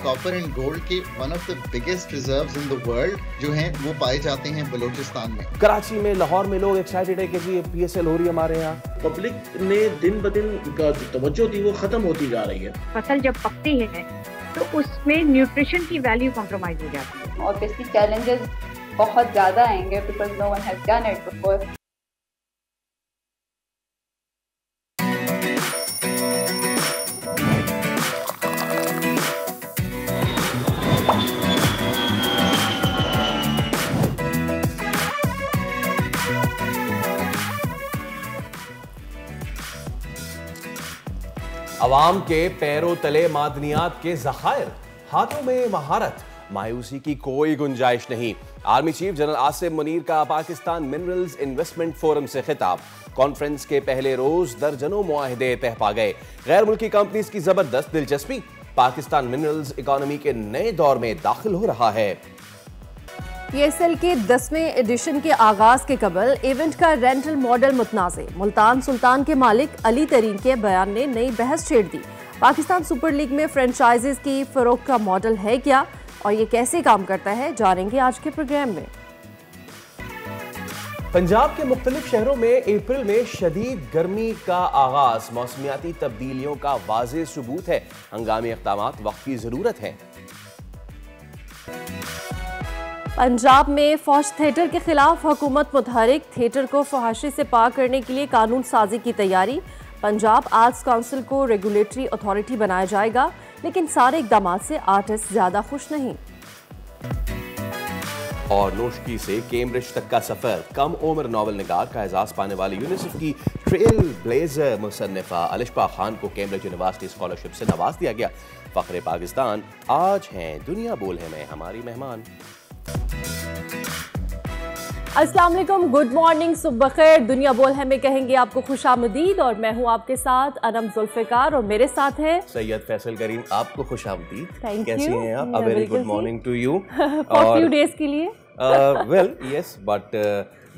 Copper and gold के one of the biggest reserves in the world जो हैं वो पाए जाते हैं बलूचिस्तान में। कराची में, लाहौर में लोग एक्साइटेड है कि जी PSL हो रही है हमारे यहाँ। पब्लिक ने दिन ब दिन का जो तवज्जो थी वो खत्म होती जा रही है। फसल जब पकती है तो उसमें न्यूट्रिशन की वैल्यू कॉम्प्रोमाइज हो जाती है। ऑब्वियसली चैलेंजेस बहुत ज़्यादा आएंगे because no one has done it before. अवाम के पैरों तले मादनियात के ज़खायर, हाथों में महारत, मायूसी की कोई गुंजाइश नहीं। Army chief general Asim Munir का पाकिस्तान मिनरल्स इन्वेस्टमेंट फोरम से खिताब। कॉन्फ्रेंस के पहले रोज दर्जनों मुआहिदे तह पा गए। गैर मुल्की कंपनीज की जबरदस्त दिलचस्पी। पाकिस्तान मिनरल्स इकोनॉमी के नए दौर में दाखिल हो रहा है। PSL के 10वें एडिशन के आगाज के कबल इवेंट का रेंटल मॉडल मुतनाज़े। मुल्तान सुल्तान के मालिक अली तरीन के बयान ने नई बहस छेड़ दी। पाकिस्तान सुपर लीग में फ्रेंचाइजीज की फरोख्त का मॉडल है क्या और ये कैसे काम करता है, जानेंगे आज के प्रोग्राम में। पंजाब के मुख्तलिफ शहरों में अप्रैल में शदीद गर्मी का आगाज मौसमियाती तब्दीलियों का वाज़ेह सबूत है। हंगामी इक़दामात वक्त की जरूरत है। पंजाब में फौज थिएटर के खिलाफ हुकूमत मुतहरिक। थिएटर को फहाशी से पाक करने के लिए कानून साजी की तैयारी। पंजाब आर्ट्स काउंसिल को रेगुलेटरी अथॉरिटी बनाया जाएगा, लेकिन सारे इकदाम से आर्टिस्ट ज्यादा खुश नहीं। और नोशकी से कैम्ब्रिज तक का सफर। कम उम्र नावल निगार का एजाज पाने वाली यूनिसेफ की ट्रेल ब्लेजर मुसन्निफा अलिशबा खान को कैम्ब्रिज यूनिवर्सिटी स्कॉलरशिप से नवाज दिया गया। फख्रे पाकिस्तान आज हैं दुनिया बोल है में हमारी मेहमान। अस्सलाम वालेकुम, गुड मॉर्निंग, सुबह खैर। दुनिया बोल है में कहेंगे आपको खुशामदीद और मैं हूं आपके साथ अनम जुल्फिकार और मेरे साथ है सैयद फैसल करीम। आपको खुशामदीद। थैंक कैसी यू। हैं आप? A very good morning to you. For few days के लिए। वेल यस बट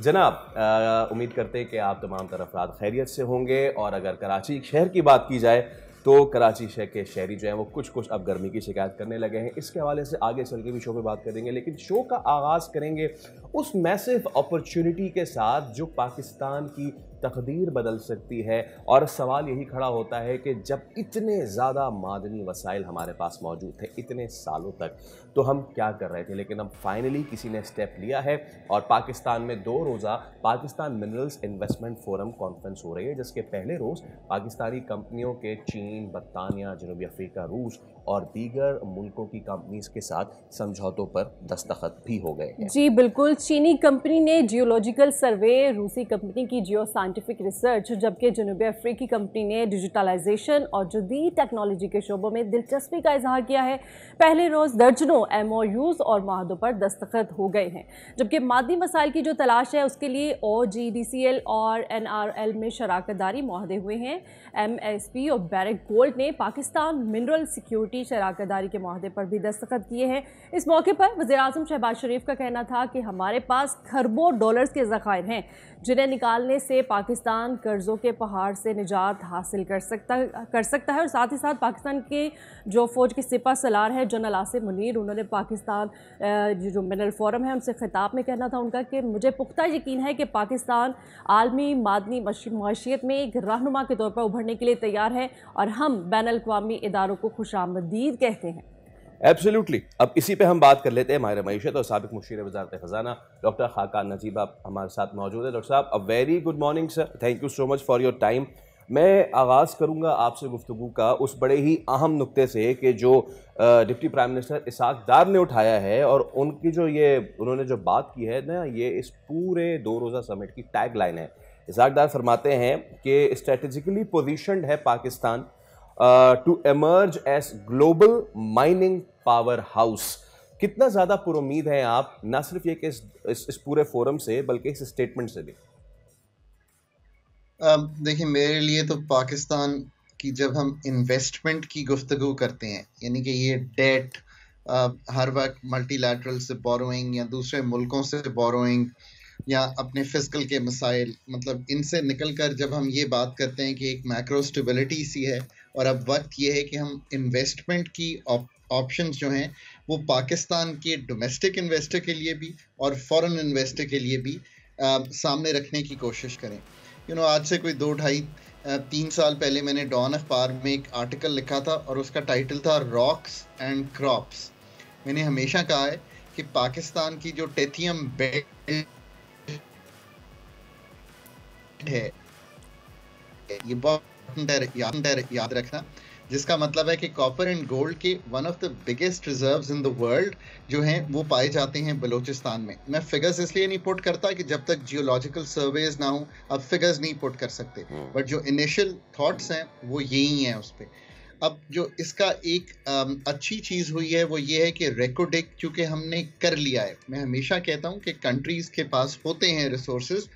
जनाब उम्मीद करते हैं कि आप तमाम तरफ़ात खैरियत से होंगे। और अगर कराची शहर की बात की जाए तो कराची शहर के शहरी जो हैं वो कुछ अब गर्मी की शिकायत करने लगे हैं। इसके हवाले से आगे चल के भी शो पे बात करेंगे, लेकिन शो का आगाज़ करेंगे उस मैसिव अपॉर्चुनिटी के साथ जो पाकिस्तान की तकदीर बदल सकती है। और सवाल यही खड़ा होता है कि जब इतने ज़्यादा मादनी वसाइल हमारे पास मौजूद थे इतने सालों तक, तो हम क्या कर रहे थे। लेकिन अब फाइनली किसी ने स्टेप लिया है और पाकिस्तान में 2 रोज़ा Pakistan minerals investment forum conference हो रही है, जिसके पहले रोज़ पाकिस्तानी कंपनियों के चीन, बरतानिया, जनूबी अफ्रीका, रूस और दीगर मुल्कों की कंपनीज के साथ समझौतों पर दस्तखत भी हो गए हैं। जी बिल्कुल। चीनी कंपनी ने जियोलॉजिकल सर्वे, रूसी कंपनी की जियो साइंटिफिक रिसर्च, जबकि जनूबी अफ्रीकी कंपनी ने डिजिटलाइजेशन और जदीद टेक्नोलॉजी के शोबों में दिलचस्पी का इजहार किया है। पहले रोज़ दर्जनों MOUs और माहदों पर दस्तखत हो गए हैं, जबकि मादी मसाइल की जो तलाश है उसके लिए OGDCL और NRL में शराकतदारी मुआहदे हुए हैं। MSP और बैरक गोल्ड ने पाकिस्तान मिनरल सिक्योरिटी शराकतदारी के मुआहदे पर भी दस्तखत किए हैं। इस मौके पर वज़ीर-ए-आज़म शहबाज शरीफ का कहना था कि हमारे पास खरबों डॉलर्स के ज़खायर हैं, जिन्हें निकालने से पाकिस्तान कर्ज़ों के पहाड़ से निजात हासिल कर सकता है। और साथ ही साथ पाकिस्तान के जो फ़ौज के सिपा सलार है जनरल आसिम मुनीर, उन्होंने पाकिस्तान जो मिनरल फोरम है उनसे खिताब में कहना था उनका कि मुझे पुख्ता यकीन है कि पाकिस्तान आलमी मादनी मईशियत में एक रहनुमा के तौर पर उभरने के लिए तैयार है और हम बैनुल-अक़वामी इदारों को खुशामदीद कहते हैं। एब्सोल्युटली। अब इसी पे हम बात कर लेते हैं। माहिर मईशत और साबिक मुशीर वज़ारत ख़ज़ाना डॉक्टर खाकान नजीब आप हमारे साथ मौजूद है। डॉक्टर साहब, अ very good morning sir, thank you so much for your time. मैं आगाज़ करूँगा आपसे गुफ्तगू का उस बड़े ही अहम नुक्ते से कि जो डिप्टी प्राइम मिनिस्टर इसाक डार ने उठाया है और उनकी जो उन्होंने जो बात की है ना, ये इस पूरे 2 रोज़ा समिट की टैग लाइन है। इसाक डार फरमाते हैं कि स्ट्रेटेजिकली पोजीशंड है Pakistan to emerge as global mining power house. कितना ज़्यादा पुरुमीद हैं आप, ना सिर्फ ये कि इस पूरे फोरम से बल्कि इस स्टेटमेंट से भी? देखिए, मेरे लिए तो पाकिस्तान की जब हम इन्वेस्टमेंट की गुफ्तगू करते हैं, यानी कि ये डेट हर वक्त मल्टीलैटरल से बोरोइंग या दूसरे मुल्कों से बोरोइंग या अपने फिस्कल के मसाइल, मतलब इनसे निकल कर जब हम ये बात करते हैं कि एक मैक्रो स्टेबिलिटी सी है और अब वक्त ये है कि हम इन्वेस्टमेंट की ऑप्शंस जो हैं वो पाकिस्तान के डोमेस्टिक इन्वेस्टर के लिए भी और फॉरेन इन्वेस्टर के लिए भी सामने रखने की कोशिश करें। आज से कोई 2-2.5-3 साल पहले मैंने डॉन अखबार में एक आर्टिकल लिखा था और उसका टाइटल था रॉक्स एंड क्रॉप्स। मैंने हमेशा कहा है कि पाकिस्तान की जो टेथियम बेल्ट है, ये बहुत याद रखना, जिसका मतलब है कि कॉपर एंड गोल्ड के one of the biggest reserves in the world जो हैं वो पाए जाते हैं बलूचिस्तान में। मैं फिगर्स इसलिए नहीं पुट करता कि जब तक जियोलॉजिकल सर्वेज ना हो अब फिगर्स नहीं पुट कर सकते, बट जो इनिशियल थॉट्स हैं वो यही हैं उस पर। अब जो इसका एक अच्छी चीज़ हुई है वो ये है कि रेकोडेक चूँकि हमने कर लिया है। मैं हमेशा कहता हूँ कि कंट्रीज़ के पास होते हैं रिसोर्सेज,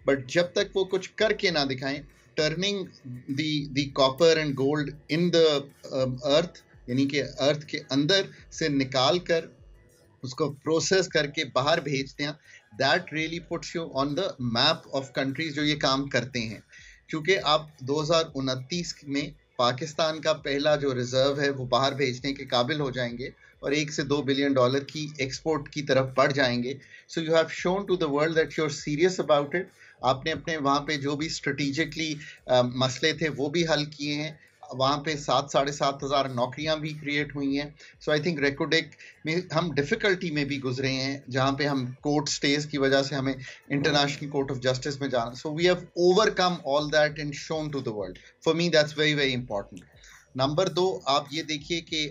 बट जब तक वो कुछ करके ना दिखाएं, turning the copper and gold in the earth, यानी कि अर्थ के अंदर से निकाल कर उसको प्रोसेस करके बाहर भेजते हैं, that really puts you on the map of countries जो ये काम करते हैं। क्योंकि आप 2029 में पाकिस्तान का पहला जो रिजर्व है वो बाहर भेजने के काबिल हो जाएंगे और $1 से $2 बिलियन की एक्सपोर्ट की तरफ बढ़ जाएंगे। So you have shown to the world that you are serious about it. आपने अपने वहाँ पे जो भी स्ट्रेटेजिकली मसले थे वो भी हल किए हैं, वहाँ पे 7-7.5 हज़ार नौकरियाँ भी क्रिएट हुई हैं। सो आई थिंक रेकोडेक में हम डिफ़िकल्टी में भी गुजरे हैं, जहाँ पे हम कोर्ट स्टेज की वजह से हमें इंटरनेशनल कोर्ट ऑफ जस्टिस में जाना, so we have overcome all that and shown to the world. For me that's very very important. Number 2, आप ये देखिए कि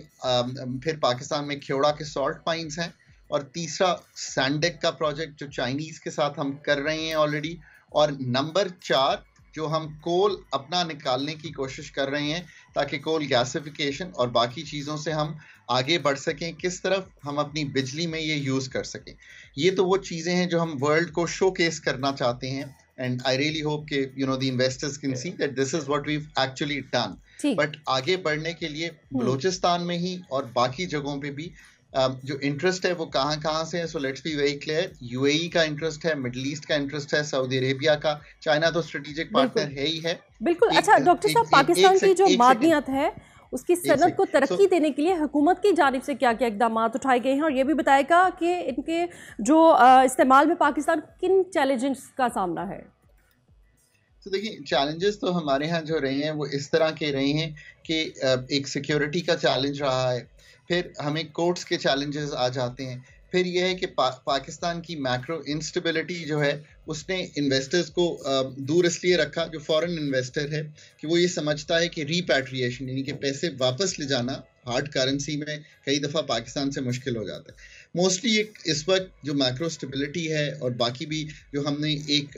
फिर पाकिस्तान में खेवड़ा के सॉल्ट माइंस हैं, और तीसरा सैंडेक का प्रोजेक्ट जो चाइनीज़ के साथ हम कर रहे हैं ऑलरेडी, और नंबर 4 जो हम कोल अपना निकालने की कोशिश कर रहे हैं ताकि कोल गैसिफिकेशन और बाकी चीज़ों से हम आगे बढ़ सकें, किस तरफ हम अपनी बिजली में ये यूज़ कर सकें। ये तो वो चीज़ें हैं जो हम वर्ल्ड को शोकेस करना चाहते हैं, एंड आई रियली होप कि the investors can see that this is what we have actually done. But आगे बढ़ने के लिए बलूचिस्तान में ही और बाकी जगहों पे भी जो इंटरेस्ट है वो कहाँ से है। So let's be very clear, UAE का इंटरेस्ट है, मिडिल ईस्ट का इंटरेस्ट है, सऊदी अरेबिया का, चाइना तो स्ट्रेटेजिक पार्टनर है ही है। बिल्कुल। अच्छा डॉक्टर साहब, पाकिस्तान की जो मादनियत है उसकी सनत को तरक्की देने के लिए हुकूमत की जानिब से क्या क्या इकदाम उठाए गए हैं, और ये भी बताएगा कि इनके जो इस्तेमाल में पाकिस्तान किन चैलेंजेस का सामना है। तो देखिए, चैलेंजेस तो हमारे यहाँ जो रहे हैं वो इस तरह के रहे हैं कि एक सिक्योरिटी का चैलेंज रहा है, फिर हमें कोर्ट्स के चैलेंजेस आ जाते हैं, फिर यह है कि पाकिस्तान की मैक्रो इंस्टेबिलिटी जो है उसने इन्वेस्टर्स को दूर इसलिए रखा, जो फॉरेन इन्वेस्टर है, कि वो ये समझता है कि रीपैट्रिएशन यानी कि पैसे वापस ले जाना हार्ड करेंसी में कई दफ़ा पाकिस्तान से मुश्किल हो जाता है। मोस्टली एक इस वक्त जो मैक्रो स्टेबिलिटी है और बाकी भी जो हमने एक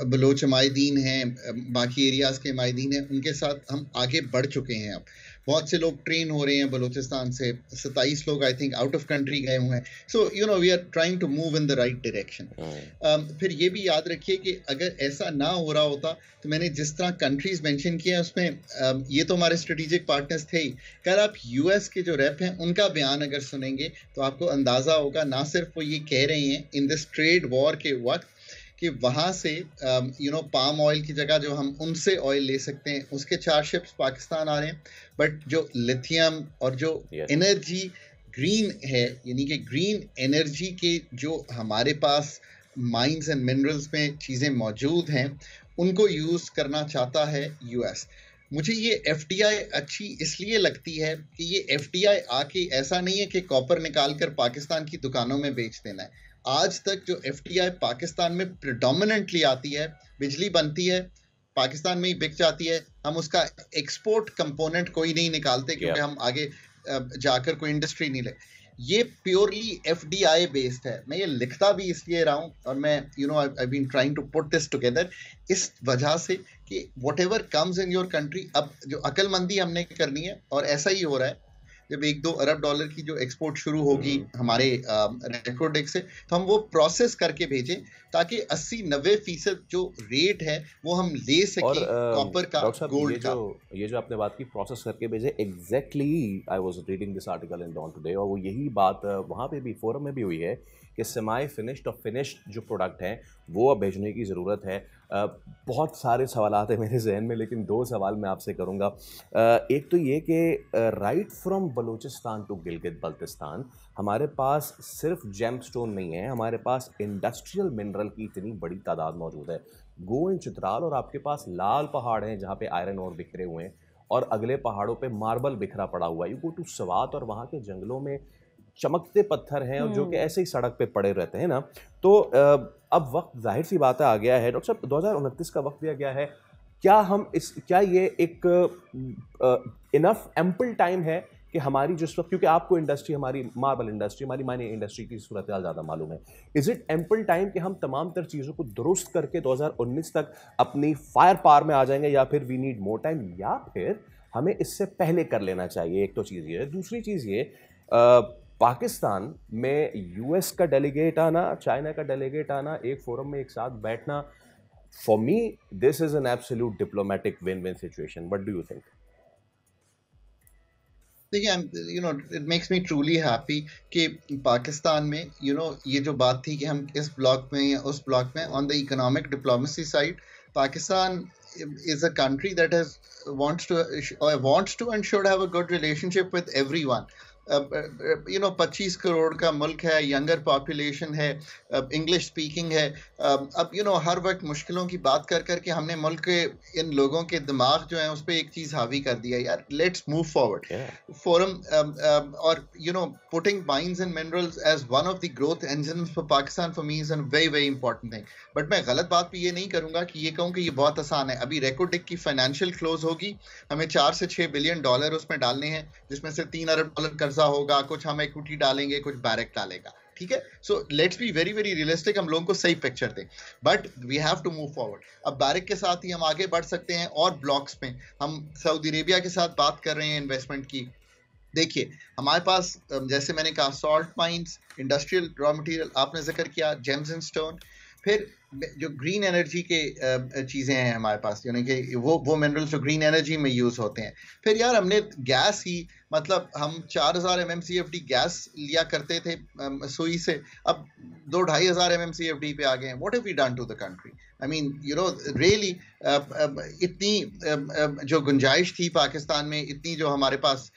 बलोच माहिदीन हैं, बाकी एरियाज़ के माहिदीन हैं, उनके साथ हम आगे बढ़ चुके हैं। अब बहुत से लोग ट्रेन हो रहे हैं बलूचिस्तान से, 27 लोग I think out of country गए हुए हैं। So we are trying to move in the right direction. फिर ये भी याद रखिए कि अगर ऐसा ना हो रहा होता तो मैंने जिस तरह कंट्रीज मेंशन किया उसमें ये तो हमारे स्ट्रेटेजिक पार्टनर्स थे ही। कल आप यूएस के जो रेप हैं उनका बयान अगर सुनेंगे तो आपको अंदाज़ा होगा, ना सिर्फ वो ये कह रहे हैं इन दिस ट्रेड वॉर के वक्त कि वहाँ से पाम ऑयल की जगह जो हम उनसे ऑयल ले सकते हैं उसके 4 शिप्स पाकिस्तान आ रहे हैं, बट जो लिथियम और जो एनर्जी ग्रीन है, यानी कि ग्रीन एनर्जी के जो हमारे पास माइंस एंड मिनरल्स में चीज़ें मौजूद हैं उनको यूज़ करना चाहता है यूएस। मुझे ये एफडीआई अच्छी इसलिए लगती है कि ये एफडीआई आके ऐसा नहीं है कि कॉपर निकाल कर पाकिस्तान की दुकानों में बेच देना है। आज तक जो एफडीआई पाकिस्तान में प्रेडोमिनेंटली आती है, बिजली बनती है पाकिस्तान में ही बिक जाती है, हम उसका एक्सपोर्ट कंपोनेंट कोई नहीं निकालते क्योंकि हम आगे जाकर कोई इंडस्ट्री नहीं ले। ये प्योरली एफडीआई बेस्ड है। मैं ये लिखता भी इसलिए रहा हूँ और मैं I been trying to put this together इस वजह से कि whatever comes in your country, अब जो अक्लमंदी हमने करनी है, और ऐसा ही हो रहा है। जब $1-2 अरब की जो एक्सपोर्ट शुरू होगी हमारे रेकोडेक से, तो हम वो प्रोसेस करके भेजें ताकि 80-90% जो रेट है वो हम ले सकें कॉपर का, गोल्ड का। ये जो आपने बात की प्रोसेस करके भेजे, exactly I was reading this article in Dawn today, और वो यही बात वहाँ पे भी फोरम में भी हुई है कि सेमी फिनिश्ड और फिनिश्ड जो प्रोडक्ट हैं वो अब भेजने की ज़रूरत है। बहुत सारे सवालात हैं मेरे जहन में, लेकिन 2 सवाल मैं आपसे करूंगा। एक तो ये कि right from Balochistan to Gilgit Baltistan हमारे पास सिर्फ जेमस्टोन नहीं है, हमारे पास इंडस्ट्रियल मिनरल की इतनी बड़ी तादाद मौजूद है। गो इन चित्राल और आपके पास लाल पहाड़ हैं जहाँ पे आयरन और बिखरे हुए हैं, और अगले पहाड़ों पे मार्बल बिखरा पड़ा हुआ है। यू गो टू स्वात और वहाँ के जंगलों में चमकते पत्थर हैं और जो कि ऐसे ही सड़क पे पड़े रहते हैं ना। तो अब वक्त जाहिर सी बात है आ गया है डॉक्टर साहब, 2029 का वक्त दिया गया है। क्या ये एक इनफ एम्पल टाइम है कि हमारी जिस वक्त, क्योंकि आपको इंडस्ट्री, हमारी मार्बल इंडस्ट्री, हमारी माइनिंग इंडस्ट्री की सूरत हाल ज़्यादा मालूम है, इज़ इट एम्पल टाइम कि हम तमाम तर चीज़ों को दुरुस्त करके 2019 तक अपनी फायर पावर में आ जाएंगे, या फिर वी नीड मोर टाइम, या फिर हमें इससे पहले कर लेना चाहिए? एक तो चीज़ ये है। दूसरी चीज़ ये, पाकिस्तान में यूएस का डेलीगेट आना, चाइना का डेलीगेट आना, एक फोरम में एक साथ बैठना, for me this is an absolute diplomatic win win situation. What do you think? देखिए, it makes me truly happy कि पाकिस्तान में ये जो बात थी कि हम इस ब्लॉक में या उस ब्लॉक में, on the economic diplomacy side, Pakistan is a country that wants to and should have a good relationship with everyone. 25 crore का मुल्क है, यंगर पॉपुलेशन है, इंग्लिश स्पीकिंग है। अब हर वक्त मुश्किलों की बात कर करके हमने मुल्क के इन लोगों के दिमाग जो है उस पर एक चीज़ हावी कर दिया, यार लेट्स मूव फॉरवर्ड। फोरम और putting mines and minerals as one of the growth engines for Pakistan for me is an very very important thing. But मैं गलत बात भी ये नहीं करूँगा कि ये कहूँ कि ये बहुत आसान है। अभी रेकोडिक की फाइनेंशियल क्लोज होगी, हमें 4 से 6 बिलियन डॉलर उसमें डालने हैं, जिसमें से 3 अरब डॉलर कर्जा होगा, कुछ हम इक्विटी डालेंगे, कुछ बैरक डालेगा, ठीक है। So let's be very very realistic, हम लोगों को सही पिक्चर दें, but we have to move forward. अब बैरक के साथ ही हम आगे बढ़ सकते हैं और ब्लॉक्स में हम सऊदी अरेबिया के साथ बात कर रहे हैं इन्वेस्टमेंट की। देखिए, हमारे पास जैसे मैंने कहा salt mines, industrial raw material आपने जिक्र किया, जेम्स एंड स्टोन, फिर जो ग्रीन एनर्जी के चीज़ें हैं हमारे पास, यानी कि वो मिनरल्स जो ग्रीन एनर्जी में यूज़ होते हैं। फिर यार हमने गैस ही, मतलब हम 4000 MMCFD गैस लिया करते थे सुई से, अब 2-2,500 MMCFD पे आ गए हैं। What have we done to the country? I mean really इतनी जो गुंजाइश थी पाकिस्तान में, इतनी जो हमारे पास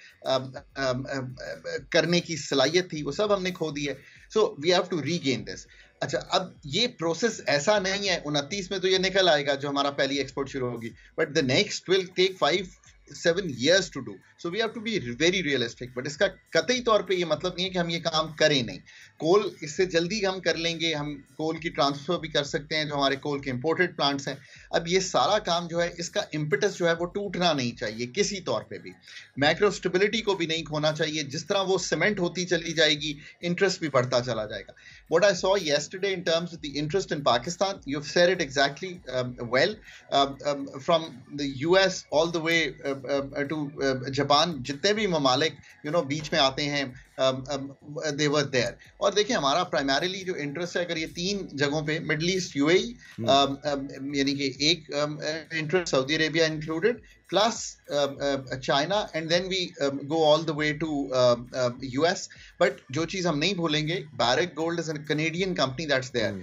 करने की सलाहियत थी, वो सब हमने खो दी है। So we have to regain this. अच्छा, अब ये प्रोसेस ऐसा नहीं है 29 में तो ये निकल आएगा जो हमारा पहली एक्सपोर्ट शुरू होगी, but the next will take 5-7 years to do. So we have to be very realistic. But इसका कतई तौर पे ये मतलब नहीं है कि हम ये काम करें नहीं। कोल इससे जल्दी हम कर लेंगे, हम कोल की ट्रांसफर भी कर सकते हैं जो हमारे कोल के इंपोर्टेड प्लांट्स हैं। अब ये सारा काम जो है, इसका इम्पिटस जो है वो टूटना नहीं चाहिए किसी तौर पे भी। मैक्रो स्टेबिलिटी को भी नहीं खोना चाहिए। जिस तरह वो सीमेंट होती चली जाएगी, इंटरेस्ट भी बढ़ता चला जाएगा। What I saw yesterday in terms of the interest in Pakistan, you've said it exactly well. From the US all the way to Japan, जितने भी ममालिक बीच में आते हैं, they were there. और देखिए, हमारा प्राइमरीली जो इंटरेस्ट है, अगर ये 3 जगहों पे, मिडल ईस्ट, UAE, यानी कि एक interest Saudi Arabia included, plus China, and then we go all the way to US. But जो चीज़ हम नहीं भूलेंगे, Barrick Gold is a Canadian company that's there.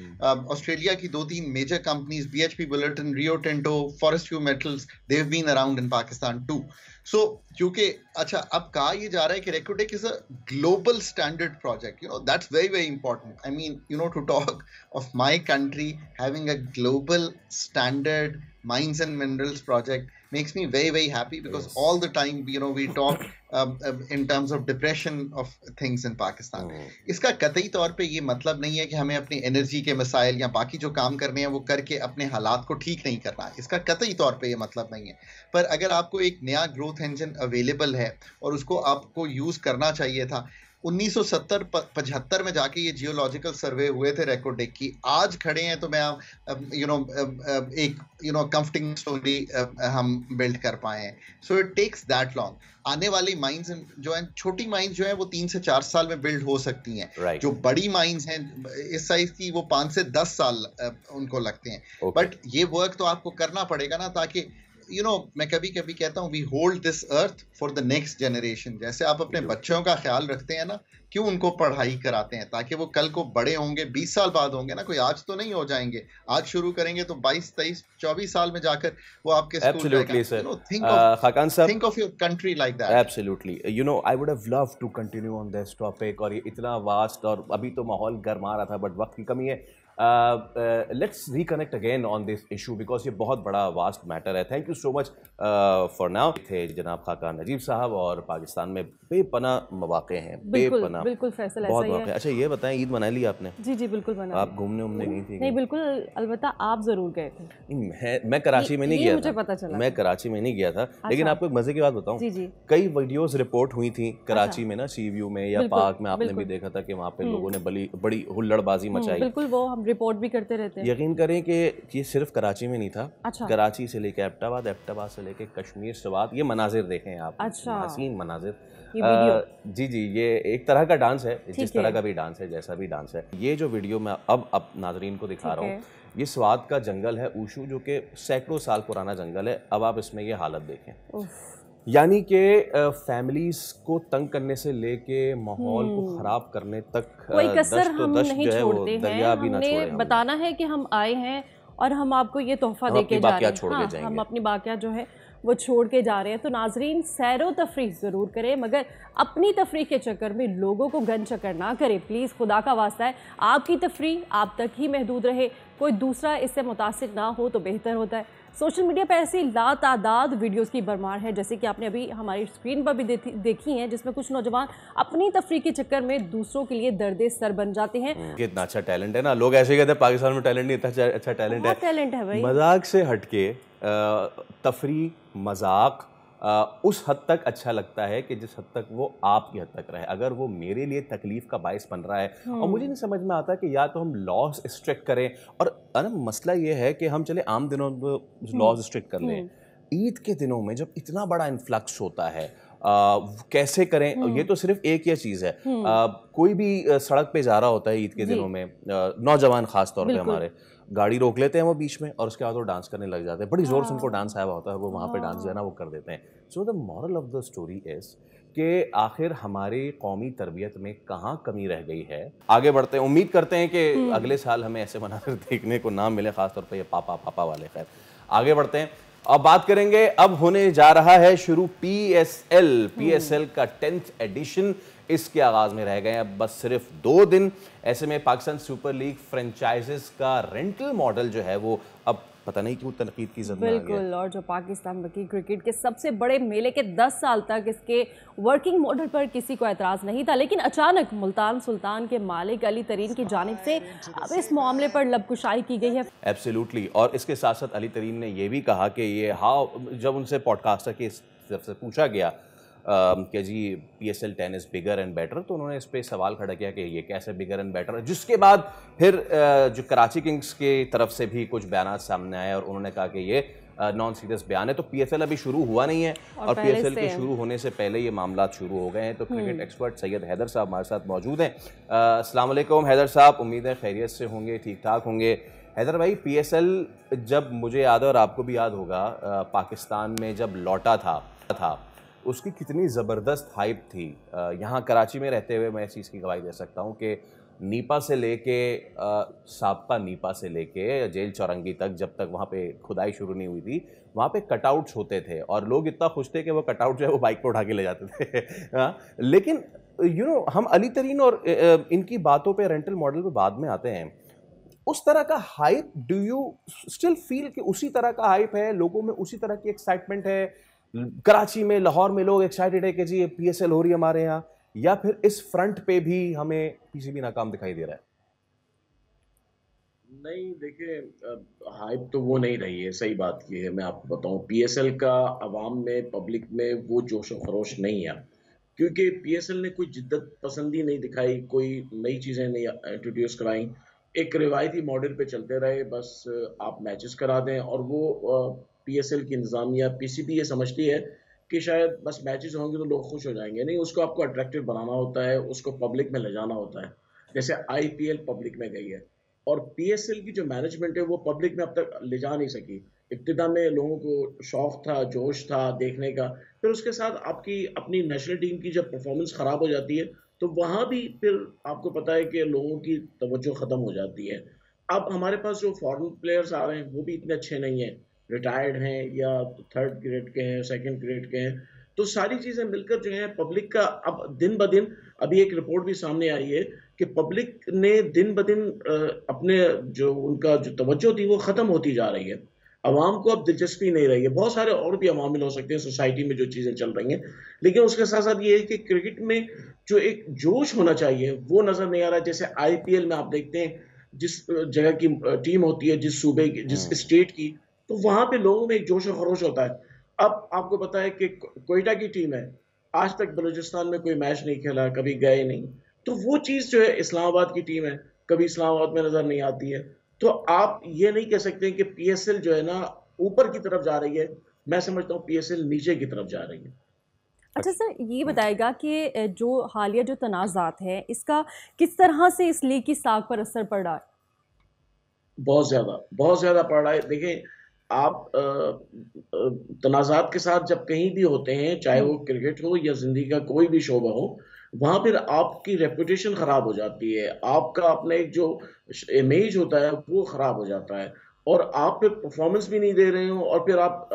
Australia की 2-3 major companies, BHP Billiton, Rio Tinto, Fortescue Metals, they've been around in Pakistan too. So क्योंकि अच्छा, अब कहा ये जा रहा है कि Recordec is a global standard project. That's very very important. I mean, to talk of my country having a global standard mines and minerals project makes me very very happy, because yes, all the time we talk in terms of depression of things in Pakistan. इसका कतई तौर पे ये मतलब नहीं है कि हमें अपनी एनर्जी के मसाइल या बाकी जो काम करने हैं वो करके अपने हालात को ठीक नहीं करना है। इसका कतई तौर पे ये मतलब नहीं है। पर अगर आपको एक नया ग्रोथ इंजन अवेलेबल है और उसको आपको यूज़ करना चाहिए था। 1970-75 में जाके ये जियोलॉजिकल सर्वे हुए थे रेकोडेक की, आज खड़े हैं तो मैं एक कंफर्टिंग स्टोरी हम बिल्ड कर पाए हैं। So it takes that long. आने वाली माइंस जो हैं, छोटी माइंस जो हैं वो 3 से 4 साल में बिल्ड हो सकती हैं। right. जो बड़ी माइंस हैं इस साइज की, वो 5 से 10 साल उनको लगते हैं। okay. बट ये वर्क तो आपको करना पड़ेगा ना, ताकि मैं कभी कभी कहता हूँ we hold this earth for the next generation. जैसे आप अपने बच्चों का ख्याल रखते हैं ना, क्यों उनको पढ़ाई कराते हैं, ताकि वो कल को बड़े होंगे, 20 साल बाद होंगे ना, कोई आज तो नहीं हो जाएंगे। आज शुरू करेंगे तो 22, 23, 24 साल में जाकर वो आपके school Absolutely, sir. Think sir. think of your country like that. Absolutely. I would have loved to continue on this topic, और ये इतना वास्ट, और अभी तो माहौल गर्मा रहा था बट वक्त की कमी है। Let's reconnect again on this issue because ये बहुत बड़ा वास्ट मैटर है। Thank you so much for now. थे जनाब खाकान नजीब साहब, और पाकिस्तान में बेपनाह मौके हैं, बेपनाह, बिल्कुल फैसल बहुत ऐसा ही मौके। अच्छा ये बताएं, ईद मना ली आपने? जी जी बिल्कुल बना। आप घूमने उमने गई थी? नहीं बिल्कुल, अलबत्ता आप जरूर गए थे। मैं कराची में नहीं गया मुझे था, पता चला। मैं कराची में नहीं गया था। लेकिन आपको एक मजे की बात बताऊं, जी जी, कई वीडियोस रिपोर्ट हुई थी कराची में ना, सी व्यू में या बिल्कुल, पार्क में, आपने भी बिल्कुल। देखा था कि वहाँ पे लोगों ने बड़ी हुल्लड़बाजी मचाई। बिल्कुल, वो हम रिपोर्ट भी करते रहते हैं। यकीन करें कि ये सिर्फ कराची में नहीं था। अच्छा। कराची से लेके एबटाबाद, एबटाबाद से लेके कश्मीर स्वात, ये मनाजिर देखें आप। अच्छा। हसीन मनाजिर। ये वीडियो, जी जी, ये एक तरह का डांस है, जिस तरह का भी डांस है, जैसा भी डांस है। ये जो वीडियो मैं अब नाजरीन को दिखा रहा हूँ, ये स्वात का जंगल है ऊशू, जो कि सैकड़ों साल पुराना जंगल है। अब आप इसमें ये हालत देखें, यानी कि फैमिलीज को तंग करने से लेके माहौल को खराब करने तक कोई कसर हम नहीं छोड़ते हैं। हमने बताना है कि हम आए हैं और हम आपको ये तोहफा देके जा रहे हैं। हम अपनी बाकियात जो है वो छोड़ के जा रहे हैं। तो नाजरीन, सैरो तफरीह ज़रूर करें, मगर अपनी तफरीह के चक्कर में लोगों को गन चक्कर ना करें प्लीज़, खुदा का वास्ता है। आपकी तफरीह आप तक ही महदूद रहे, कोई दूसरा इससे मुतासिर ना हो तो बेहतर होता है। सोशल मीडिया पर ऐसी लातादाद वीडियोस की भरमार है, जैसे कि आपने अभी हमारी स्क्रीन पर भी देखी हैं, जिसमें कुछ नौजवान अपनी तफरीह के चक्कर में दूसरों के लिए दर्दे सर बन जाते हैं। कितना अच्छा टैलेंट है ना, लोग ऐसे कहते हैं पाकिस्तान में टैलेंट नहीं, इतना अच्छा टैलेंट है। टैलेंट है भाई। मजाक से हटके तफरीह, मजाक उस हद तक अच्छा लगता है कि जिस हद तक वो आपकी हद तक रहे। अगर वो मेरे लिए तकलीफ का बायस बन रहा है, और मुझे नहीं समझ में आता कि या तो हम लॉज स्ट्रिक्ट करें, और मसला ये है कि हम चले आम दिनों में लॉज स्ट्रिक्ट कर लें, ईद के दिनों में जब इतना बड़ा इन्फ्लक्स होता है कैसे करें? ये तो सिर्फ एक ही चीज़ है। कोई भी सड़क पे जा रहा होता है ईद के दिनों में, नौजवान खास तौर पे हमारे, गाड़ी रोक लेते हैं वो बीच में, और उसके बाद वो डांस करने लग जाते हैं। बड़ी ज़ोर से उनको डांस आया हुआ होता है, वो वहाँ पे डांस जो है ना वो कर देते हैं। So the moral of the story is कि आखिर हमारी कौमी तरबियत में कहाँ कमी रह गई है। आगे बढ़ते हैं, उम्मीद करते हैं कि अगले साल हमें ऐसे मनाकर देखने को ना मिले, खासतौर पर ये पापा वाले। खैर आगे बढ़ते हैं, अब बात करेंगे, अब होने जा रहा है शुरू पीएसएल का 10th एडिशन। इसके आगाज में रह गए हैं अब बस सिर्फ 2 दिन। ऐसे में पाकिस्तान सुपर लीग फ्रेंचाइजेस का रेंटल मॉडल जो है वो अब पता नहीं क्यों तनकीद की जरूरत है। बिल्कुल, और जो पाकिस्तान वकी क्रिकेट के सबसे बड़े मेले के 10 साल तक इसके वर्किंग मॉडल पर किसी को एतराज़ नहीं था, लेकिन अचानक मुल्तान सुल्तान के मालिक अली तरीन की जानिब से अब इस मामले पर लबकुशाई की गई है। एब्सोल्युटली, और इसके साथ साथ अली तरीन ने यह भी कहा कि ये जब उनसे पॉडकास्टर की तरफ से पूछा गया कि जी PSL 10 is bigger and better, तो उन्होंने इस पे सवाल खड़ा किया कि ये कैसे बिगर एंड बेटर है। जिसके बाद फिर जो कराची किंग्स की तरफ से भी कुछ बयान सामने आए, और उन्होंने कहा कि ये नॉन सीरियस बयान है। तो PSL अभी शुरू हुआ नहीं है, और PSL के शुरू होने से पहले ये मामला शुरू हो गए हैं। तो क्रिकेट एक्सपर्ट सैयद हैदर साहब हमारे साथ मौजूद हैं। अस्सलाम वालेकुम हैदर साहब, उम्मीद है खैरियत से होंगे, ठीक ठाक होंगे। हैदर भाई, PSL जब मुझे याद है और आपको भी याद होगा, पाकिस्तान में जब लौटा था उसकी कितनी ज़बरदस्त हाइप थी। यहाँ कराची में रहते हुए मैं इस चीज़ की गवाही दे सकता हूँ कि नीपा से लेके साबका नीपा से लेके जेल चौरंगी तक, जब तक वहाँ पे खुदाई शुरू नहीं हुई थी, वहाँ पे कटआउट्स होते थे, और लोग इतना खुश थे कि वो कटआउट जो है वो बाइक पे उठा के ले जाते थे। लेकिन हम अली तरीन और इनकी बातों पे, रेंटल मॉडल पे बाद में आते हैं। उस तरह का hype, do you still feel कि उसी तरह का हाइप है, लोगों में उसी तरह की एक्साइटमेंट है? कराची में, लाहौर में लोग एक्साइटेड है कि जी PSL हो रही है हमारे यहाँ, या फिर इस फ्रंट पे भी हमें PCB नाकाम दिखाई दे रहा है? नहीं, देखिए, हाइप तो वो नहीं रही है, सही बात ये है। मैं आपको बताऊं, PSL का अवाम में, पब्लिक में वो जोश और खरोश नहीं है, क्योंकि PSL ने कोई जिद्दत पसंदी नहीं दिखाई, कोई नई चीज़ें नहीं इंट्रोड्यूस कराई। एक रिवायती मॉडल पे चलते रहे, बस आप मैचेस करा दें, और वो PSL की इंतज़ामिया, PCB ये समझती है कि शायद बस मैचेस होंगे तो लोग खुश हो जाएंगे। नहीं, उसको आपको अट्रैक्टिव बनाना होता है, उसको पब्लिक में ले जाना होता है। जैसे IPL पब्लिक में गई है, और PSL की जो मैनेजमेंट है वो पब्लिक में अब तक ले जा नहीं सकी। इब्तिदा में लोगों को शौक था, जोश था देखने का, फिर उसके साथ आपकी अपनी नेशनल टीम की जब परफॉर्मेंस खराब हो जाती है तो वहाँ भी फिर आपको पता है कि लोगों की तवज्जो ख़त्म हो जाती है। अब हमारे पास जो फॉरेन प्लेयर्स आ रहे हैं वो भी इतने अच्छे नहीं हैं, रिटायर्ड हैं या थर्ड ग्रेड के हैं, सेकंड ग्रेड के हैं। तो सारी चीज़ें मिलकर जो है पब्लिक का अब दिन ब दिन, अभी एक रिपोर्ट भी सामने आई है कि पब्लिक ने दिन ब दिन अपने जो उनका जो तवज्जो थी वो ख़त्म होती जा रही है। अवाम को अब दिलचस्पी नहीं रही है। बहुत सारे और भी अवामिल हो सकते हैं सोसाइटी में जो चीज़ें चल रही हैं, लेकिन उसके साथ-साथ ये है कि क्रिकेट में जो एक जोश होना चाहिए वो नज़र नहीं आ रहा है। जैसे आईपीएल में आप देखते हैं जिस जगह की टीम होती है, जिस सूबे की, जिस स्टेट की, तो वहाँ पे लोगों में एक जोश और खरोश होता है। अब आपको पता है कि कोयटा की टीम है, आज तक बलूचिस्तान में कोई मैच नहीं खेला, कभी गए नहीं। तो वो चीज़ जो है इस्लामाबाद की टीम है, कभी इस्लामाबाद में नज़र नहीं आती है। तो आप ये नहीं कह सकते कि पीएसएल जो है ना ऊपर की तरफ जा रही है। मैं समझता हूँ पीएसएल नीचे की तरफ जा रही है। अच्छा सर, ये बताएगा कि जो हालिया जो तनाज़ात है इसका किस तरह से इस लीग की साख पर असर पड़ रहा है? बहुत ज़्यादा पड़ रहा है। देखिए, आप तनाज़ात के साथ जब कहीं भी होते हैं, चाहे वो क्रिकेट हो या ज़िंदगी का कोई भी शोबा हो, वहाँ फिर आपकी रेपुटेशन ख़राब हो जाती है। आपका अपना एक जो इमेज होता है, वो ख़राब हो जाता है और आप फिर परफ़ॉर्मेंस भी नहीं दे रहे हो और फिर आप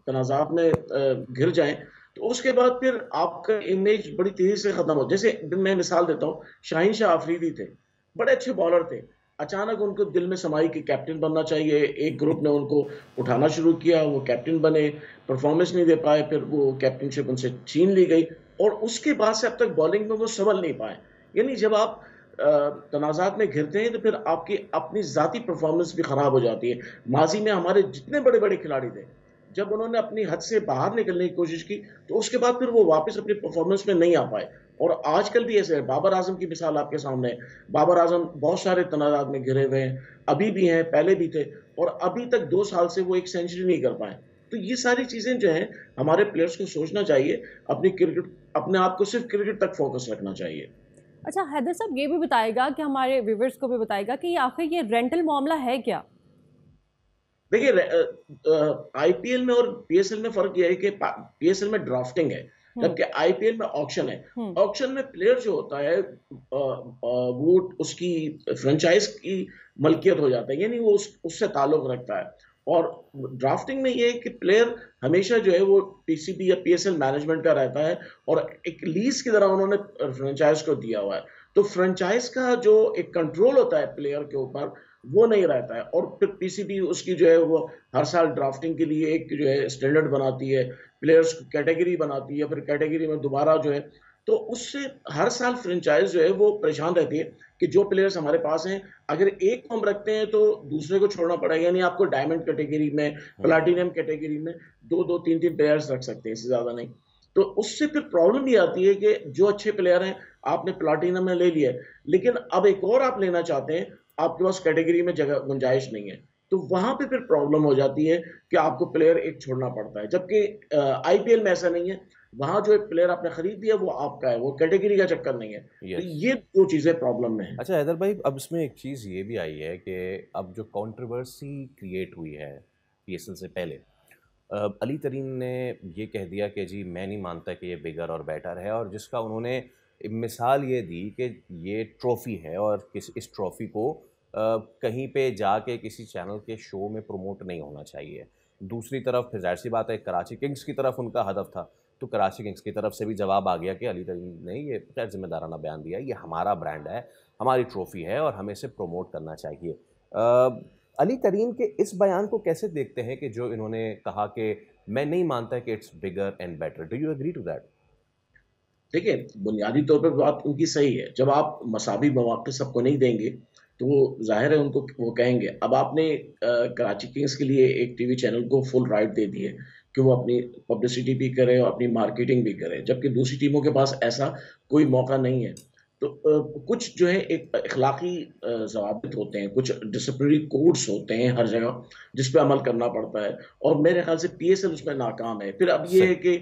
तनाज़ात में घिर जाएँ, तो उसके बाद फिर आपका इमेज बड़ी तेज़ी से ख़त्म हो। जैसे मैं मिसाल देता हूँ, शाहीन शाह अफरीदी थे, बड़े अच्छे बॉलर थे। अचानक उनको दिल में समाई कि कैप्टन बनना चाहिए, एक ग्रुप ने उनको उठाना शुरू किया, वो कैप्टन बने, परफॉर्मेंस नहीं दे पाए, फिर वो कैप्टनशिप उनसे छीन ली गई और उसके बाद से अब तक बॉलिंग में वो संभल नहीं पाए। यानी जब आप तनाज़ात में घिरते हैं तो फिर आपकी अपनी ज़ाती परफॉर्मेंस भी ख़राब हो जाती है। माज़ी में हमारे जितने बड़े-बड़े खिलाड़ी थे, जब उन्होंने अपनी हद से बाहर निकलने की कोशिश की, तो उसके बाद फिर वो वापस अपनी परफॉर्मेंस में नहीं आ पाए और आजकल भी ऐसे है। बाबर आज़म की मिसाल आपके सामने है। बाबर आज़म बहुत सारे तनाज़ात में घिरे हुए हैं, अभी भी हैं, पहले भी थे और अभी तक 2 साल से वो एक सेंचुरी नहीं कर पाए। तो ये सारी चीज़ें जो हैं, हमारे प्लेयर्स को सोचना चाहिए, अपने आप को सिर्फ़ क्रिकेट तक फ़ोकस रखना चाहिए। अच्छा हैदर साहब, ये भी बताएगा कि हमारे व्यूअर्स को भी बताएगा कि आखिर ये रेंटल मामला है क्या? देखिए, आईपीएल में और पीएसएल में फ़र्क ये है कि पीएसएल में ड्राफ्टिंग है, जबकि आईपीएल में ऑक्शन है। ऑक्शन में प्लेयर जो होता है वो उसकी फ्रेंचाइज की मलकियत हो जाता है, यानी वो उससे ताल्लुक रखता है। और ड्राफ्टिंग में ये है कि प्लेयर हमेशा जो है वो पीसीबी या पीएसएल मैनेजमेंट का रहता है और एक लीज की तरह उन्होंने फ्रेंचाइज को दिया हुआ है। तो फ्रेंचाइज का जो एक कंट्रोल होता है प्लेयर के ऊपर, वो नहीं रहता है और फिर पीसीबी उसकी जो है वो हर साल ड्राफ्टिंग के लिए एक जो है स्टैंडर्ड बनाती है, प्लेयर्स को कैटेगरी बनाती है, फिर कैटेगरी में दोबारा जो है, तो उससे हर साल फ्रेंचाइज जो है वो परेशान रहती है कि जो प्लेयर्स हमारे पास हैं, अगर एक को हम रखते हैं तो दूसरे को छोड़ना पड़ेगा। यानी आपको डायमंड कैटेगरी में, प्लैटिनम कैटेगरी में 2-2, 3-3 प्लेयर्स रख सकते हैं, इससे ज़्यादा नहीं। तो उससे फिर प्रॉब्लम ये आती है कि जो अच्छे प्लेयर हैं आपने प्लैटिनम में ले लिया, लेकिन अब एक और आप लेना चाहते हैं, आपके पास कैटेगरी में जगह गुंजाइश नहीं है, तो वहां पे फिर प्रॉब्लम हो जाती है कि आपको प्लेयर एक छोड़ना पड़ता है। जबकि आईपीएल में ऐसा नहीं है, वहां जो एक प्लेयर आपने खरीद दिया वो आपका है, वो कैटेगरी का चक्कर नहीं है। तो ये दो चीजें प्रॉब्लम में है। अच्छा हैदर भाई, अब इसमें एक चीज़ ये भी आई है कि अब जो कंट्रोवर्सी क्रिएट हुई है पीएसएल से पहले, अली तरीन ने ये कह दिया कि जी मैं नहीं मानता कि ये बिगर और बेटर है, और जिसका उन्होंने मिसाल ये दी कि ये ट्रॉफ़ी है और इस ट्रॉफ़ी को कहीं पे जाके किसी चैनल के शो में प्रमोट नहीं होना चाहिए। दूसरी तरफ फिर ज़ाहिर सी बात है कराची किंग्स की तरफ उनका हदफ था, तो कराची किंग्स की तरफ से भी जवाब आ गया कि अली तरीन ने ये गैर जिम्मेदाराना बयान दिया, ये हमारा ब्रांड है, हमारी ट्रॉफ़ी है और हमें इसे प्रमोट करना चाहिए। अली तरीन के इस बयान को कैसे देखते हैं कि जो इन्होंने कहा कि मैं नहीं मानता कि it's bigger and better? Do you agree to that? देखिए, बुनियादी तौर पर बात उनकी सही है। जब आप मसावी मौक़े सबको नहीं देंगे तो वो ज़ाहिर है उनको वो कहेंगे। अब आपने कराची किंग्स के लिए एक टीवी चैनल को फुल राइट दे दी है कि वो अपनी पब्लिसिटी भी करे और अपनी मार्केटिंग भी करे, जबकि दूसरी टीमों के पास ऐसा कोई मौका नहीं है। तो कुछ जो है एक अखलाकी ज़वाबित होते हैं, कुछ डिसिप्लिनरी कोड्स होते हैं हर जगह जिस पे अमल करना पड़ता है और मेरे ख्याल से पीएसएल उसमें नाकाम है। फिर अब ये है कि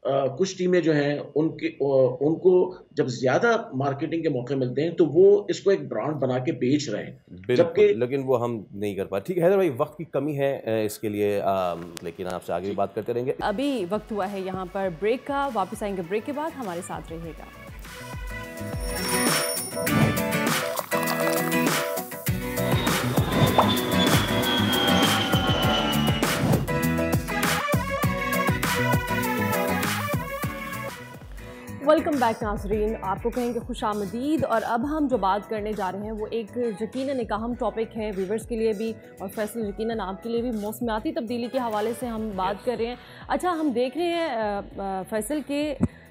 कुछ टीमें जो हैं उनको जब ज्यादा मार्केटिंग के मौके मिलते हैं तो वो इसको एक ब्रांड बना के बेच रहे हैं, बिल्कुल, लेकिन वो हम नहीं कर पाते। ठीक है हैदर भाई, वक्त की कमी है इसके लिए, लेकिन आपसे आगे भी बात करते रहेंगे। अभी वक्त हुआ है यहाँ पर ब्रेक का, वापस आएंगे ब्रेक के बाद, हमारे साथ रहिएगा। वेलकम बैक नाजरीन, आपको कहेंगे खुशामदीद। और अब हम जो बात करने जा रहे हैं वो एक यकीनन एक अहम टॉपिक है व्यूवर्स के लिए भी, और फैसल यकीनन आपके लिए भी। मौसमियाती तब्दीली के हवाले से हम बात कर रहे हैं। अच्छा, हम देख रहे हैं फैसल के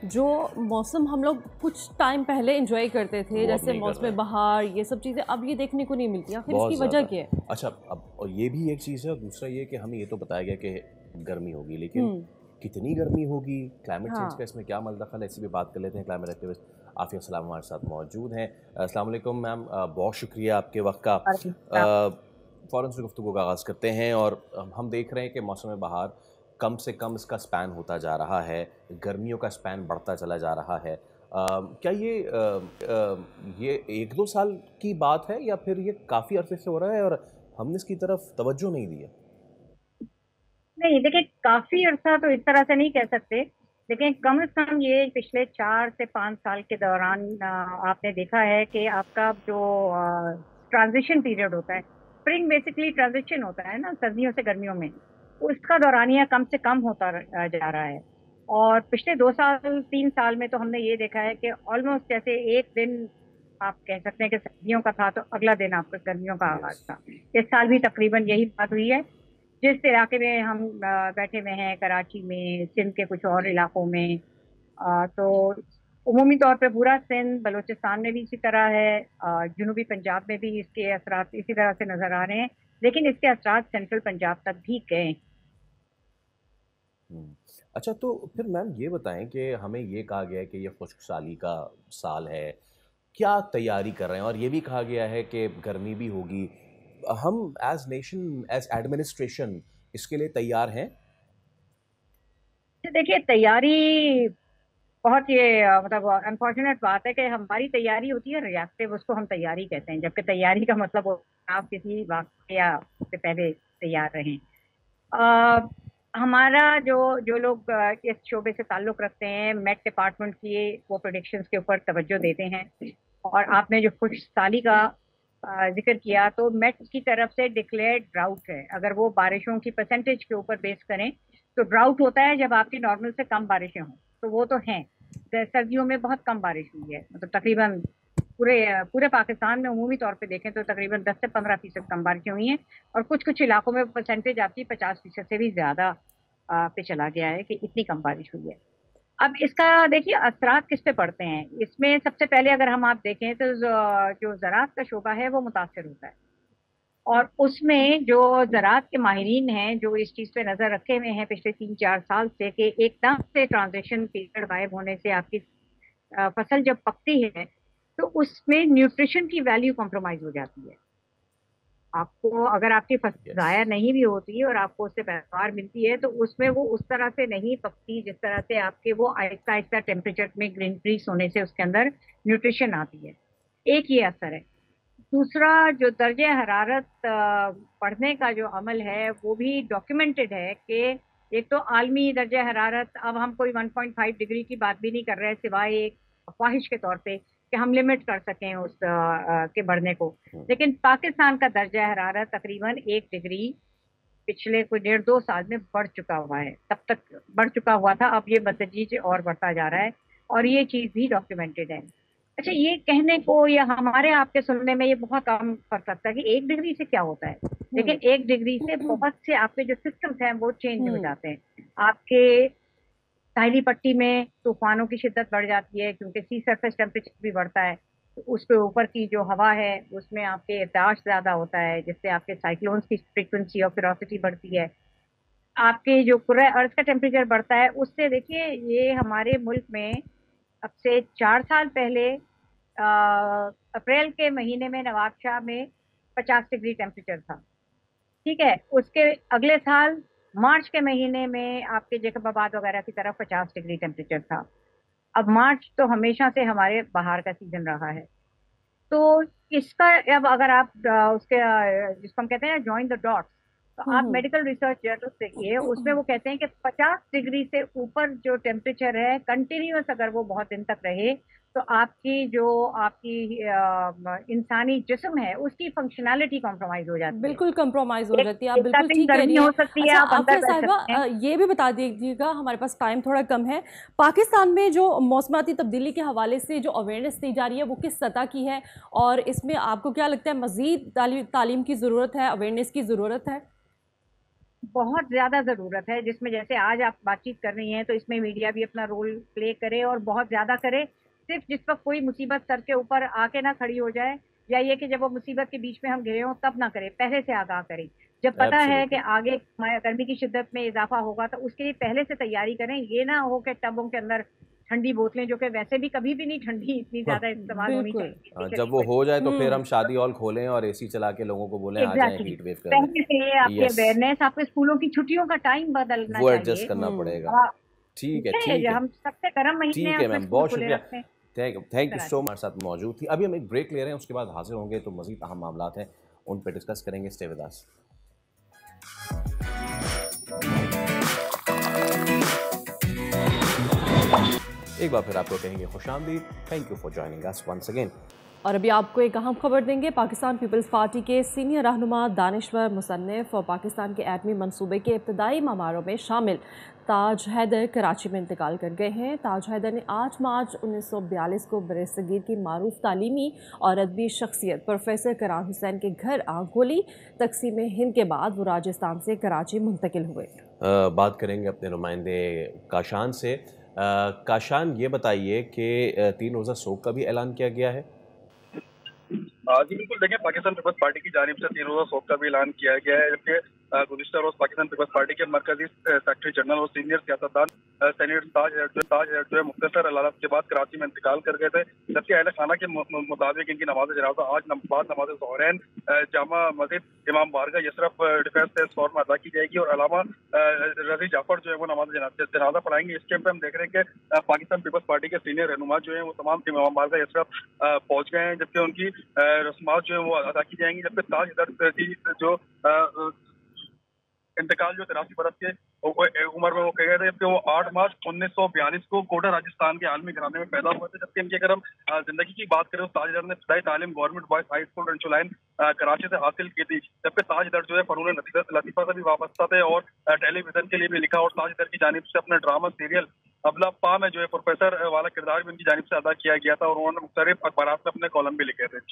जो मौसम हम लोग कुछ टाइम पहले एंजॉय करते थे, जैसे मौसम बहार, ये सब चीज़ें अब ये देखने को नहीं मिलती। आखिर इसकी वजह क्या है? अच्छा, अब और ये भी एक चीज़ है, और दूसरा ये कि हमें ये तो बताया गया कि गर्मी होगी, लेकिन कितनी गर्मी होगी, क्लाइमेट चेंज का इसमें क्या मलदखल है, इसी पे बात कर लेते हैं। क्लाइमेट एक्टिविस्ट आफिया सलाम हमारे साथ मौजूद हैं। अस्सलाम वालेकुम मैम, बहुत शुक्रिया आपके वक्त का। फ़ौरन से गुफ्तगू का आगाज़ करते हैं, और हम देख रहे हैं कि मौसम बहार कम से कम इसका स्पैन होता जा रहा है, गर्मियों का स्पैन बढ़ता चला जा रहा है। क्या ये 1-2 साल की बात है, या फिर ये काफ़ी अरसे से हो रहा है और हमने इसकी तरफ तवज्जो नहीं दी है? नहीं, देखिए, काफी अरसा तो इस तरह से नहीं कह सकते, लेकिन कम से कम ये पिछले 4 से 5 साल के दौरान आपने देखा है कि आपका जो ट्रांजिशन पीरियड होता है, स्प्रिंग बेसिकली ट्रांजिशन होता है ना, सर्दियों से गर्मियों में, उसका दौरानिया कम से कम होता जा रहा है। और पिछले 2 साल 3 साल में तो हमने ये देखा है कि ऑलमोस्ट जैसे एक दिन आप कह सकते हैं कि सर्दियों का था तो अगला दिन आपका गर्मियों का आगाज था। इस साल भी तकरीबन यही बात हुई है। जिस इलाके में हम बैठे हुए हैं, कराची में, सिंध के कुछ और इलाकों में, तो उमूमी तौर पे पूरा सिंध, बलूचिस्तान में भी इसी तरह है, जनूबी पंजाब में भी इसके असरात इसी तरह से नजर आ रहे हैं, लेकिन इसके असरात सेंट्रल पंजाब तक भी गए। अच्छा, तो फिर मैम ये बताएं कि हमें ये कहा गया है कि ये खुश्क साली का साल है, क्या तैयारी कर रहे हैं? और ये भी कहा गया है कि गर्मी भी होगी, हम एज नेशन, एज एडमिनिस्ट्रेशन इसके लिए तैयार हैं? देखिए, तैयारी बहुत मतलब अनफॉर्चुनेट बात है कि हमारी तैयारी होती है रिएक्टिव, उसको हम तैयारी कहते हैं, जबकि तैयारी का मतलब आप किसी वाकया से पहले तैयार रहें। हमारा जो लोग इस शोबे से ताल्लुक रखते हैं, मेट डिपार्टमेंट की वो प्रेडिक्शंस के ऊपर तवज्जो देते हैं। और आपने जो खुश साली का जिक्र किया, तो मेट की तरफ से डिक्लेयर्ड ड्राउट है। अगर वो बारिशों की परसेंटेज के ऊपर बेस करें तो ड्राउट होता है जब आपकी नॉर्मल से कम बारिशें हों, तो वो तो हैं। सर्दियों में बहुत कम बारिश हुई है, मतलब तकरीबन पूरे पाकिस्तान में उमूमी तौर पे देखें तो तकरीबन 10 से 15% कम बारिशें हुई हैं, और कुछ कुछ इलाकों में परसेंटेज आपकी 50% से भी ज्यादा पे चला गया है कि इतनी कम बारिश हुई है। अब इसका देखिए असरात किस पे पड़ते हैं। इसमें सबसे पहले अगर हम आप देखें तो जो ज़राअत का शोबा है वो मुतासर होता है, और उसमें जो ज़राअत के माहिरीन हैं जो इस चीज़ पे नज़र रखे हुए हैं पिछले 3-4 साल से कि एकदम से ट्रांजिशन पीरियड गायब होने से आपकी फसल जब पकती है तो उसमें न्यूट्रिशन की वैल्यू कॉम्प्रोमाइज हो जाती है। आपको अगर आपकी फसल ज़ाया नहीं भी होती और आपको उससे पैदावार मिलती है तो उसमें वो उस तरह से नहीं पकती जिस तरह से आपके वो आहिस्ता आहिस्ता टेम्परेचर में इंक्रीज होने से उसके अंदर न्यूट्रिशन आती है। एक ये असर है। दूसरा, जो दर्जे हरारत पढ़ने का जो अमल है वो भी डॉक्यूमेंटेड है कि एक तो आलमी दर्जे हरारत, अब हम कोई 1.5 डिग्री की बात भी नहीं कर रहे हैं सिवाय एक ख्वाहिश के तौर पे कि हम लिमिट कर सकें उस के बढ़ने को, लेकिन पाकिस्तान का दर्जा हरारत तकरीबन 1 डिग्री पिछले कोई 1.5-2 साल में बढ़ चुका हुआ है। तब तक बढ़ चुका हुआ था, अब ये बतदरीज और बढ़ता जा रहा है, और ये चीज़ भी डॉक्यूमेंटेड है। अच्छा, ये कहने को या हमारे आपके सुनने में ये बहुत कम पड़ सकता है कि 1 डिग्री से क्या होता है, लेकिन 1 डिग्री से बहुत से आपके जो सिस्टम्स हैं वो चेंज हो जाते हैं। आपके साहिली पट्टी में तूफानों की शिद्दत बढ़ जाती है क्योंकि सी सरफेस टेम्परेचर भी बढ़ता है, तो उसके ऊपर की जो हवा है उसमें आपके इर्ताश ज़्यादा होता है, जिससे आपके साइक्लोन्स की फ्रीक्वेंसी और फेरोसिटी बढ़ती है। आपके जो पूरा अर्थ का टेम्परेचर बढ़ता है, उससे देखिए ये हमारे मुल्क में अब से 4 साल पहले अप्रैल के महीने में नवाबशाह में 50 डिग्री टेम्परेचर था, ठीक है। उसके अगले साल मार्च के महीने में आपके जैकबाबाद वगैरह की तरफ 50 डिग्री टेम्परेचर था। अब मार्च तो हमेशा से हमारे बाहर का सीजन रहा है। तो इसका अब अगर आप उसके जिसको हम कहते हैं जॉइन द डॉट्स, तो आप मेडिकल रिसर्च जर्नल्स देखिए, उसमें वो कहते हैं कि 50 डिग्री से ऊपर जो टेम्परेचर है कंटिन्यूअस अगर वो बहुत दिन तक रहे तो आपकी इंसानी जिस्म है उसकी फंक्शनैलिटी कॉम्प्रोमाइज हो जाती है। बिल्कुल कंप्रोमाइज हो जाती है, आप एक बिल्कुल दिन ठीक कह रही गर्मी हैं। हो सकती है, अच्छा आप अंदर आफिया बैठ साहिबा, सकते हैं। ये भी बता दीजिएगा, हमारे पास टाइम थोड़ा कम है, पाकिस्तान में जो मौसमाती तब्दीली के हवाले से जो अवेयरनेस दी जा रही है वो किस सतह की है, और इसमें आपको क्या लगता है मज़ीद तालीम की ज़रूरत है, अवेयरनेस की ज़रूरत है? बहुत ज्यादा जरूरत है, जिसमें जैसे आज आप बातचीत कर रही हैं तो इसमें मीडिया भी अपना रोल प्ले करे और बहुत ज्यादा करे। सिर्फ जिस वक्त कोई मुसीबत सर के ऊपर आके ना खड़ी हो जाए, या ये कि जब वो मुसीबत के बीच में हम घिरे हों तब ना करे, पहले से आगाह करें। जब पता है कि आगे गर्मी की शिद्दत में इजाफा होगा तो उसके लिए पहले से तैयारी करें। ये ना हो कि टबों के अंदर ठंडी बोतलें, जो कि वैसे भी कभी भी नहीं ठंडी इतनी ज्यादा इस्तेमाल होनी चाहिए, जब वो हो जाए तो फिर हम शादी हॉल खोलें और एसी चला के लोगों को बोलें आ जाएं हीट वेव करने। पहले से आपकी अवेयरनेस, आपके स्कूलों की छुट्टियों का टाइम बदलना वो चाहिए, एडजस्ट करना पड़ेगा। ठीक है, हम सबसे गर्म महीने ठीक है मैम, बहुत शुक्रिया, थैंक यू सो मच। हमारे साथ मौजूद थी। अभी हम एक ब्रेक ले रहे हैं, उसके बाद हाजिर होंगे तो मजीद अहम मामलात हैं उन पर डिस्कस करेंगे। Stay with us. एक बार फिर आपको कहेंगे खुशामदीद, thank you for joining us once again. और अभी आपको एक अहम खबर देंगे। पाकिस्तान पीपल्स पार्टी के सीनियर रहनुमा, दानिश्वर, मुसन्निफ और पाकिस्तान के एटमी मंसूबे के इब्तदाई मामारों में शामिल ताज हैदर कराची में इंतकाल कर गए हैं। ताज हैदर ने 8 मार्च 1942 को बरसगीर की मारूफ तालीमी और अदबी शख्सियत प्रोफेसर करार हुसैन के घर आँख खोली। तकसीम हिंद के बाद वो राजस्थान से कराची मुंतकिल हुए। बात करेंगे अपने नुमाइंदे काशान से। काशान, ये बताइए कि 3 रोज़ा सोग का भी ऐलान किया गया है? जी बिल्कुल, देखें, पाकिस्तान पीपल्स पार्टी की जानिब से 3 रोज़ा सोग का भी ऐलान किया गया है, जबकि गुज़िश्ता रोज़ पाकिस्तान पीपल्स पार्टी के मरकजी सेक्रेटरी जनरल और सीनियर सियासतदान सेनेटर ताज जो है मुख्तसर अलालत के बाद कराची में इंतकाल कर गए थे। जबकि अहले खाना के मुताबिक इनकी नमाज जनाजा आज बाद नमाज ज़ोहरैन जामा मस्जिद इमाम बारगाह यसरफ डिफेंस टेस्ट फॉर में अदा की जाएगी और अलामा रजी जाफर जो है वो नमाज जनाजा पढ़ाएंगे। इस कैंप में हम देख रहे हैं कि पाकिस्तान पीपल्स पार्टी के सीनियर रहनुमा जो है वो तमाम इमाम बारगाह यसरफ पहुंच गए हैं, जबकि उनकी रस्मात जो है वो अदा की जाएंगी। जबकि ताज हैदर की जो इंतकाल जो 83 बरस के उम्र में वो कह गए थे, जबकि वो 8 मार्च 1942 को कोटा राजस्थान के आलमी घराने में पैदा हुए थे। जबकि इनकी अगर हम जिंदगी की बात करें तो ताजदर ने इब्तदाई तालीम गवर्नमेंट बॉयज हाई स्कूल रंचुलाइन कराची से हासिल की थी। जबकि ताजदर जो है फनून लतीफ़ा से भी वाबस्ता थे और टेलीविजन के लिए भी लिखा, और ताजदर की जानिब से अपने ड्रामा सीरियल अबला पा में जो है प्रोफेसर वाला किरदार भी उनकी जानिब से अदा किया गया था और उन्होंने मुख्तलिफ अखबारात में अपने कॉलम भी लिखे थे।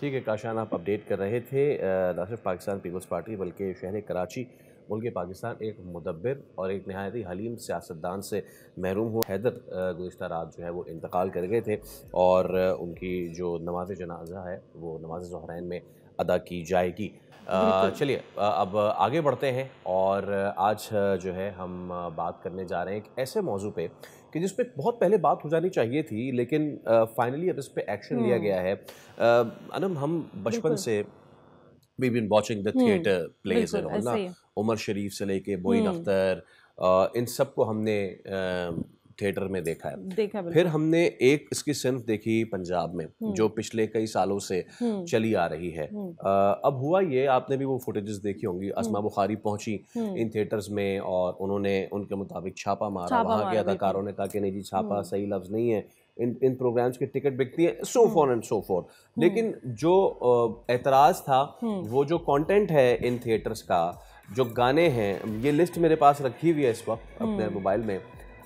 ठीक है काशान, आप अपडेट कर रहे थे। न सिर्फ पाकिस्तान पीपल्स पार्टी बल्कि शहर कराची मुल्क पाकिस्तान एक मुदब्बिर और एक नहायत ही हलीम सियासतदान से महरूम हुआ। हैदर गुज़िश्ता रात जो है वो इंतकाल कर गए थे और उनकी जो नमाज जनाजा है वो नमाज ज़ोहरैन में अदा की जाएगी। चलिए अब आगे बढ़ते हैं और आज जो है हम बात करने जा रहे हैं एक ऐसे मौजू पे कि जिस पे बहुत पहले बात हो जानी चाहिए थी, लेकिन फाइनली अब इस पे एक्शन लिया गया है। अनम, हम बचपन से we been watching the theatre plays and all ना, उमर शरीफ से लेके मोइन अख्तर, इन सब को हमने थिएटर में देखा है। फिर हमने एक इसकी सिर्फ देखी पंजाब में जो पिछले कई सालों से चली आ रही है। अब हुआ ये, आपने भी वो फुटेजेस देखी होंगी, अस्मा बुखारी पहुंची इन थिएटर्स में और उन्होंने उनके मुताबिक छापा मारा। वहाँ के अदाकारों ने कहा कि नहीं जी, छापा सही लफ्ज़ नहीं है, इन प्रोग्राम्स की टिकट बिकती है, so for and so for. लेकिन जो एतराज़ था वो जो कंटेंट है इन थिएटर्स का, जो गाने हैं, ये लिस्ट मेरे पास रखी हुई है इस वक्त अपने मोबाइल में,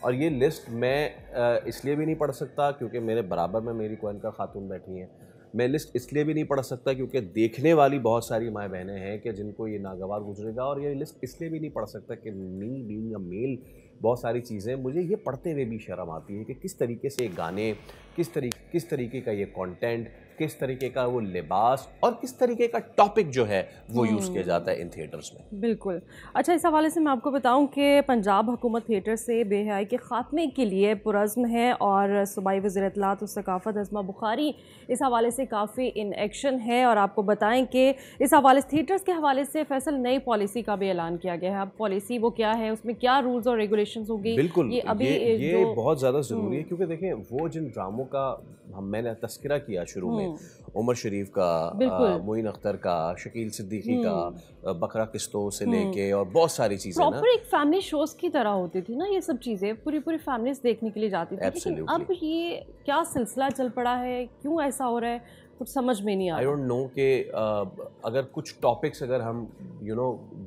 और ये लिस्ट मैं इसलिए भी नहीं पढ़ सकता क्योंकि मेरे बराबर में मेरी कोयनका खातून बैठी हैं। मैं लिस्ट इसलिए भी नहीं पढ़ सकता क्योंकि देखने वाली बहुत सारी माएँ बहनें हैं कि जिनको ये नागवार गुजरेगा, और ये लिस्ट इसलिए भी नहीं पढ़ सकता कि मी बीइंग अ मेल बहुत सारी चीज़ें मुझे ये पढ़ते हुए भी शर्म आती है कि किस तरीके से गाने, किस तरीके किस तरीके का ये कंटेंट, किस तरीके का वो लिबास और किस तरीके का टॉपिक जो है वो यूज़ किया जाता है इन थिएटर्स में। बिल्कुल। अच्छा, इस हवाले से मैं आपको बताऊं कि पंजाब हुकूमत थिएटर से बेहयाई के ख़ात्मे के लिए पुरज़्म है और सूबाई वज़ीर इत्तलात और सकाफ़त अज़मा बुखारी इस हवाले से काफ़ी इन एक्शन है। और आपको बताएं कि इस हवाले से थिएटर्स के हवाले से फैसल नई पॉलिसी का भी ऐलान किया गया है। अब पॉलिसी वो क्या है, उसमें क्या रूल्स और रेगुलेशंस होगी, बिल्कुल ये अभी ये बहुत ज़्यादा ज़रूरी है, क्योंकि देखें वो जिन ड्रामों का मैंने तस्करा किया शुरू में, उमर शरीफ का, मोइन अख्तर का, शकील सिद्दीकी का, बकरा किस्तों से लेके और बहुत सारी चीज़ें ना प्रॉपर एक फैमिली शोज की तरह होती थी ना, ये सब चीज़ें पूरी पूरी फैमिलीज देखने के लिए जाती थी। लेकिन अब ये क्या सिलसिला चल पड़ा है, क्यों ऐसा हो रहा है, कुछ समझ में नहीं आ रहा। आई डोंट नो कि अगर कुछ टॉपिक्स अगर हम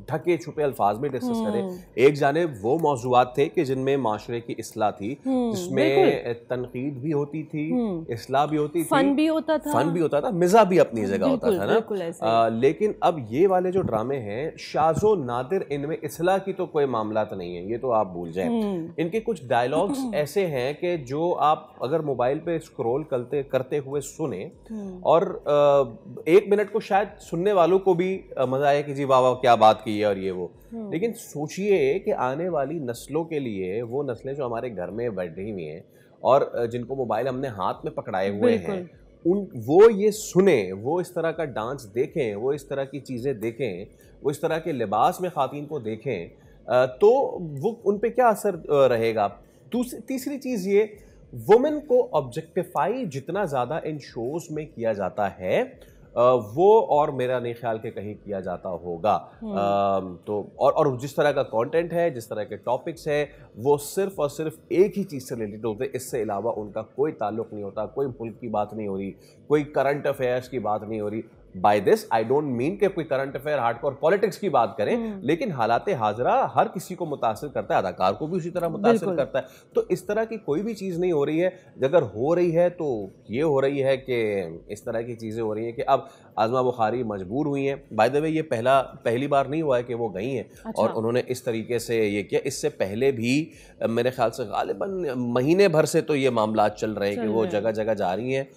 ढके छुपे अल्फाज में डिस्कस करें, एक जानिब वो मौजूआत थे कि जिनमें माशरे की इस्लाह थी, जिसमें तनकीद भी होती थी, इस्लाह भी होती थी, फन भी होता था, मिज़ा भी अपनी जगह होता था ना। लेकिन अब ये वाले जो ड्रामे हैं, शाज़ो नादिर इनमें इस्लाह की तो कोई मामलात नहीं है, ये तो आप भूल जाएं। इनके कुछ डायलॉग्स ऐसे हैं कि जो आप अगर मोबाइल पे स्क्रॉल करते हुए सुने और 1 मिनट को शायद सुनने वालों को भी मजा आया कि जी वाह वाह क्या बात की है और ये वो, लेकिन सोचिए कि आने वाली नस्लों के लिए, वो नस्लें जो हमारे घर में बैठी हुई हैं और जिनको मोबाइल हमने हाथ में पकड़ाए हुए हैं, वो ये सुने, वो इस तरह का डांस देखें, वो इस तरह की चीज़ें देखें, वो इस तरह के लिबास में ख़ातीन को देखें, तो वो उन पे क्या असर रहेगा। तीसरी चीज़ ये, वुमेन को ऑब्जेक्टिफाई जितना ज़्यादा इन शोज़ में किया जाता है, वो और मेरा नहीं ख्याल के कहीं किया जाता होगा। तो और जिस तरह का कंटेंट है, जिस तरह के टॉपिक्स है, वो सिर्फ और सिर्फ एक ही चीज़ से रिलेटेड होते हैं, इससे अलावा उनका कोई ताल्लुक़ नहीं होता, कोई मुल्क की बात नहीं हो रही, कोई करंट अफेयर्स की बात नहीं हो रही। By this I don't mean कि कोई करंट अफेयर हार्डकोर पॉलिटिक्स की बात करें, लेकिन हालात हाजरा हर किसी को मुतासिर करता है, अदाकार को भी उसी तरह मुतासिर करता है। तो इस तरह की कोई भी चीज़ नहीं हो रही है, अगर हो रही है तो ये हो रही है कि इस तरह की चीज़ें हो रही हैं कि अब आज़मा बुखारी मजबूर हुई हैं। बाय द वे ये पहली बार नहीं हुआ है कि वो गई हैं। अच्छा। और उन्होंने इस तरीके से ये किया। इससे पहले भी मेरे ख्याल से गालिबन महीने भर से तो ये मामला चल रहे हैं कि वो जगह जगह जा रही हैं,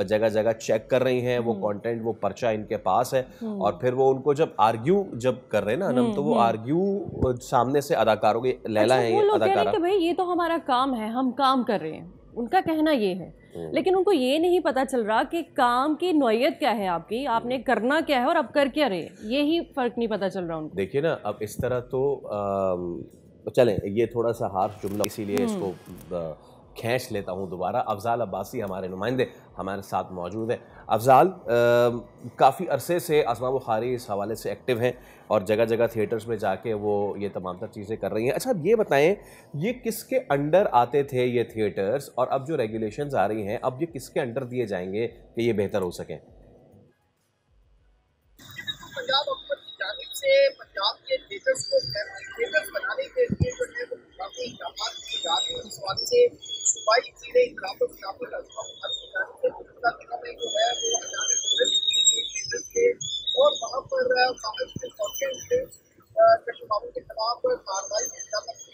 जगह जगह चेक कर रही हैं, वो कंटेंट, वो पर्चा इनके पास है, और फिर वो उनको जब आर्ग्यू कर रहे हैं ना अनम, तो वो आर्ग्यू सामने से अदाकारों की लैला है, ये अदाकारा कि भाई ये तो हमारा काम है, हम काम कर रहे हैं, उनका कहना ये है। लेकिन उनको ये नहीं पता चल रहा कि काम की नौयत क्या है, आपकी आपने करना क्या है और आप कर क्या रहे, यही फर्क नहीं पता चल रहा उनको। देखिए ना, अब इस तरह तो चलें, ये थोड़ा सा हार्श जुमला, इसीलिए इसको खींच लेता हूँ दोबारा। अफजाल अब्बासी हमारे नुमाइंदे हमारे साथ मौजूद है। अफजाल, काफ़ी अरसे से आज़मा बुखारी इस हवाले से एक्टिव हैं और जगह जगह थिएटर्स में जाके वो ये तमाम तर चीज़ें कर रही हैं। अच्छा, ये बताएं, ये किसके अंडर आते थे ये थिएटर्स, और अब जो रेगुलेशंस आ रही हैं, अब ये किसके अंडर दिए जाएंगे कि ये बेहतर हो सकें? पंजाब हुकूमत की जानिब से पंजाब के थिएटर्स को थिएटर्स बनाने के लिए जो है वो काफ़ी इक़दाम किए जा रहे हैं। इस बात से सूबाई ज़िले इंतज़ामुल काबिल आज़मा बुखारी की जानिब से गुज़श्ता दिनों में जो है वो अचानक थिएटर्स के और वहाँ पर काफ़ी कंटेंट कशबाबों के खिलाफ कार्रवाई की जाती है।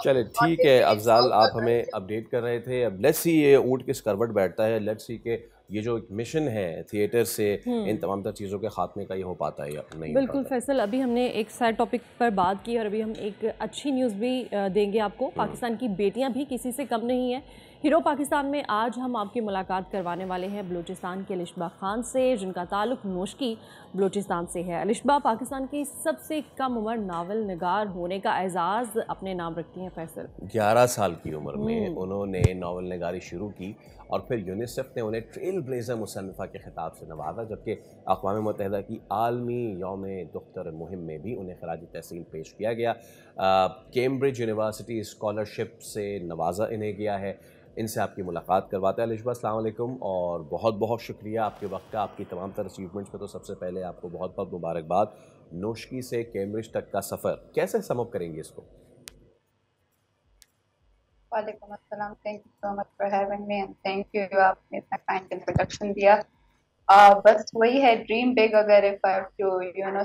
चले ठीक है अफजाल, आप हमें अपडेट कर रहे थे। अब लेट्स सी ये ऊँट किस करवट बैठता है, लेट्स सी के ये जो एक मिशन है थिएटर से इन तमाम तर चीज़ों के खात्मे का, ये हो पाता है या नहीं? बिल्कुल फैसल, अभी हमने एक साइड टॉपिक पर बात की और अभी हम एक अच्छी न्यूज़ भी देंगे आपको। पाकिस्तान की बेटियां भी किसी से कम नहीं हैं। हीरो पाकिस्तान में आज हम आपकी मुलाकात करवाने वाले हैं बलूचिस्तान के अलिशबा खान से, जिनका ताल्लुक़ नोशकी बलूचिस्तान से है। अलिशबा पाकिस्तान की सबसे कम उम्र नावल निगार होने का एजाज़ अपने नाम रखती हैं फैसल। 11 साल की उम्र में उन्होंने नावल निगारी शुरू की और फिर यूनिसेफ ने उन्हें ट्रेल ब्लेज़र मुसन्निफ़ा के खिताब से नवाजा, जबकि अक़वाम मुत्तहिदा की आलमी यौम दुख्तर मुहिम में भी उन्हें खराज तहसीन पेश किया गया। कैम्ब्रिज यूनिवर्सिटी स्कॉलरशिप से नवाजा इन्हें गया है। इनसे आपकी मुलाकात करवाते हैं। अलिशबा, अस्सलाम वालेकुम और बहुत बहुत शुक्रिया आपके वक्त का, आपकी तमाम तर अचीवमेंट्स पे तो सबसे पहले आपको बहुत बहुत मुबारकबाद। नोशकी से कैम्ब्रिज तक का सफ़र कैसे समअप करेंगे इसको? वालेकुम अस्सलाम, thank you so much for having me and thank you, आपने इतना काइंड इंट्रोडक्शन दिया। बस वही है, ड्रीम बिग। अगर if I to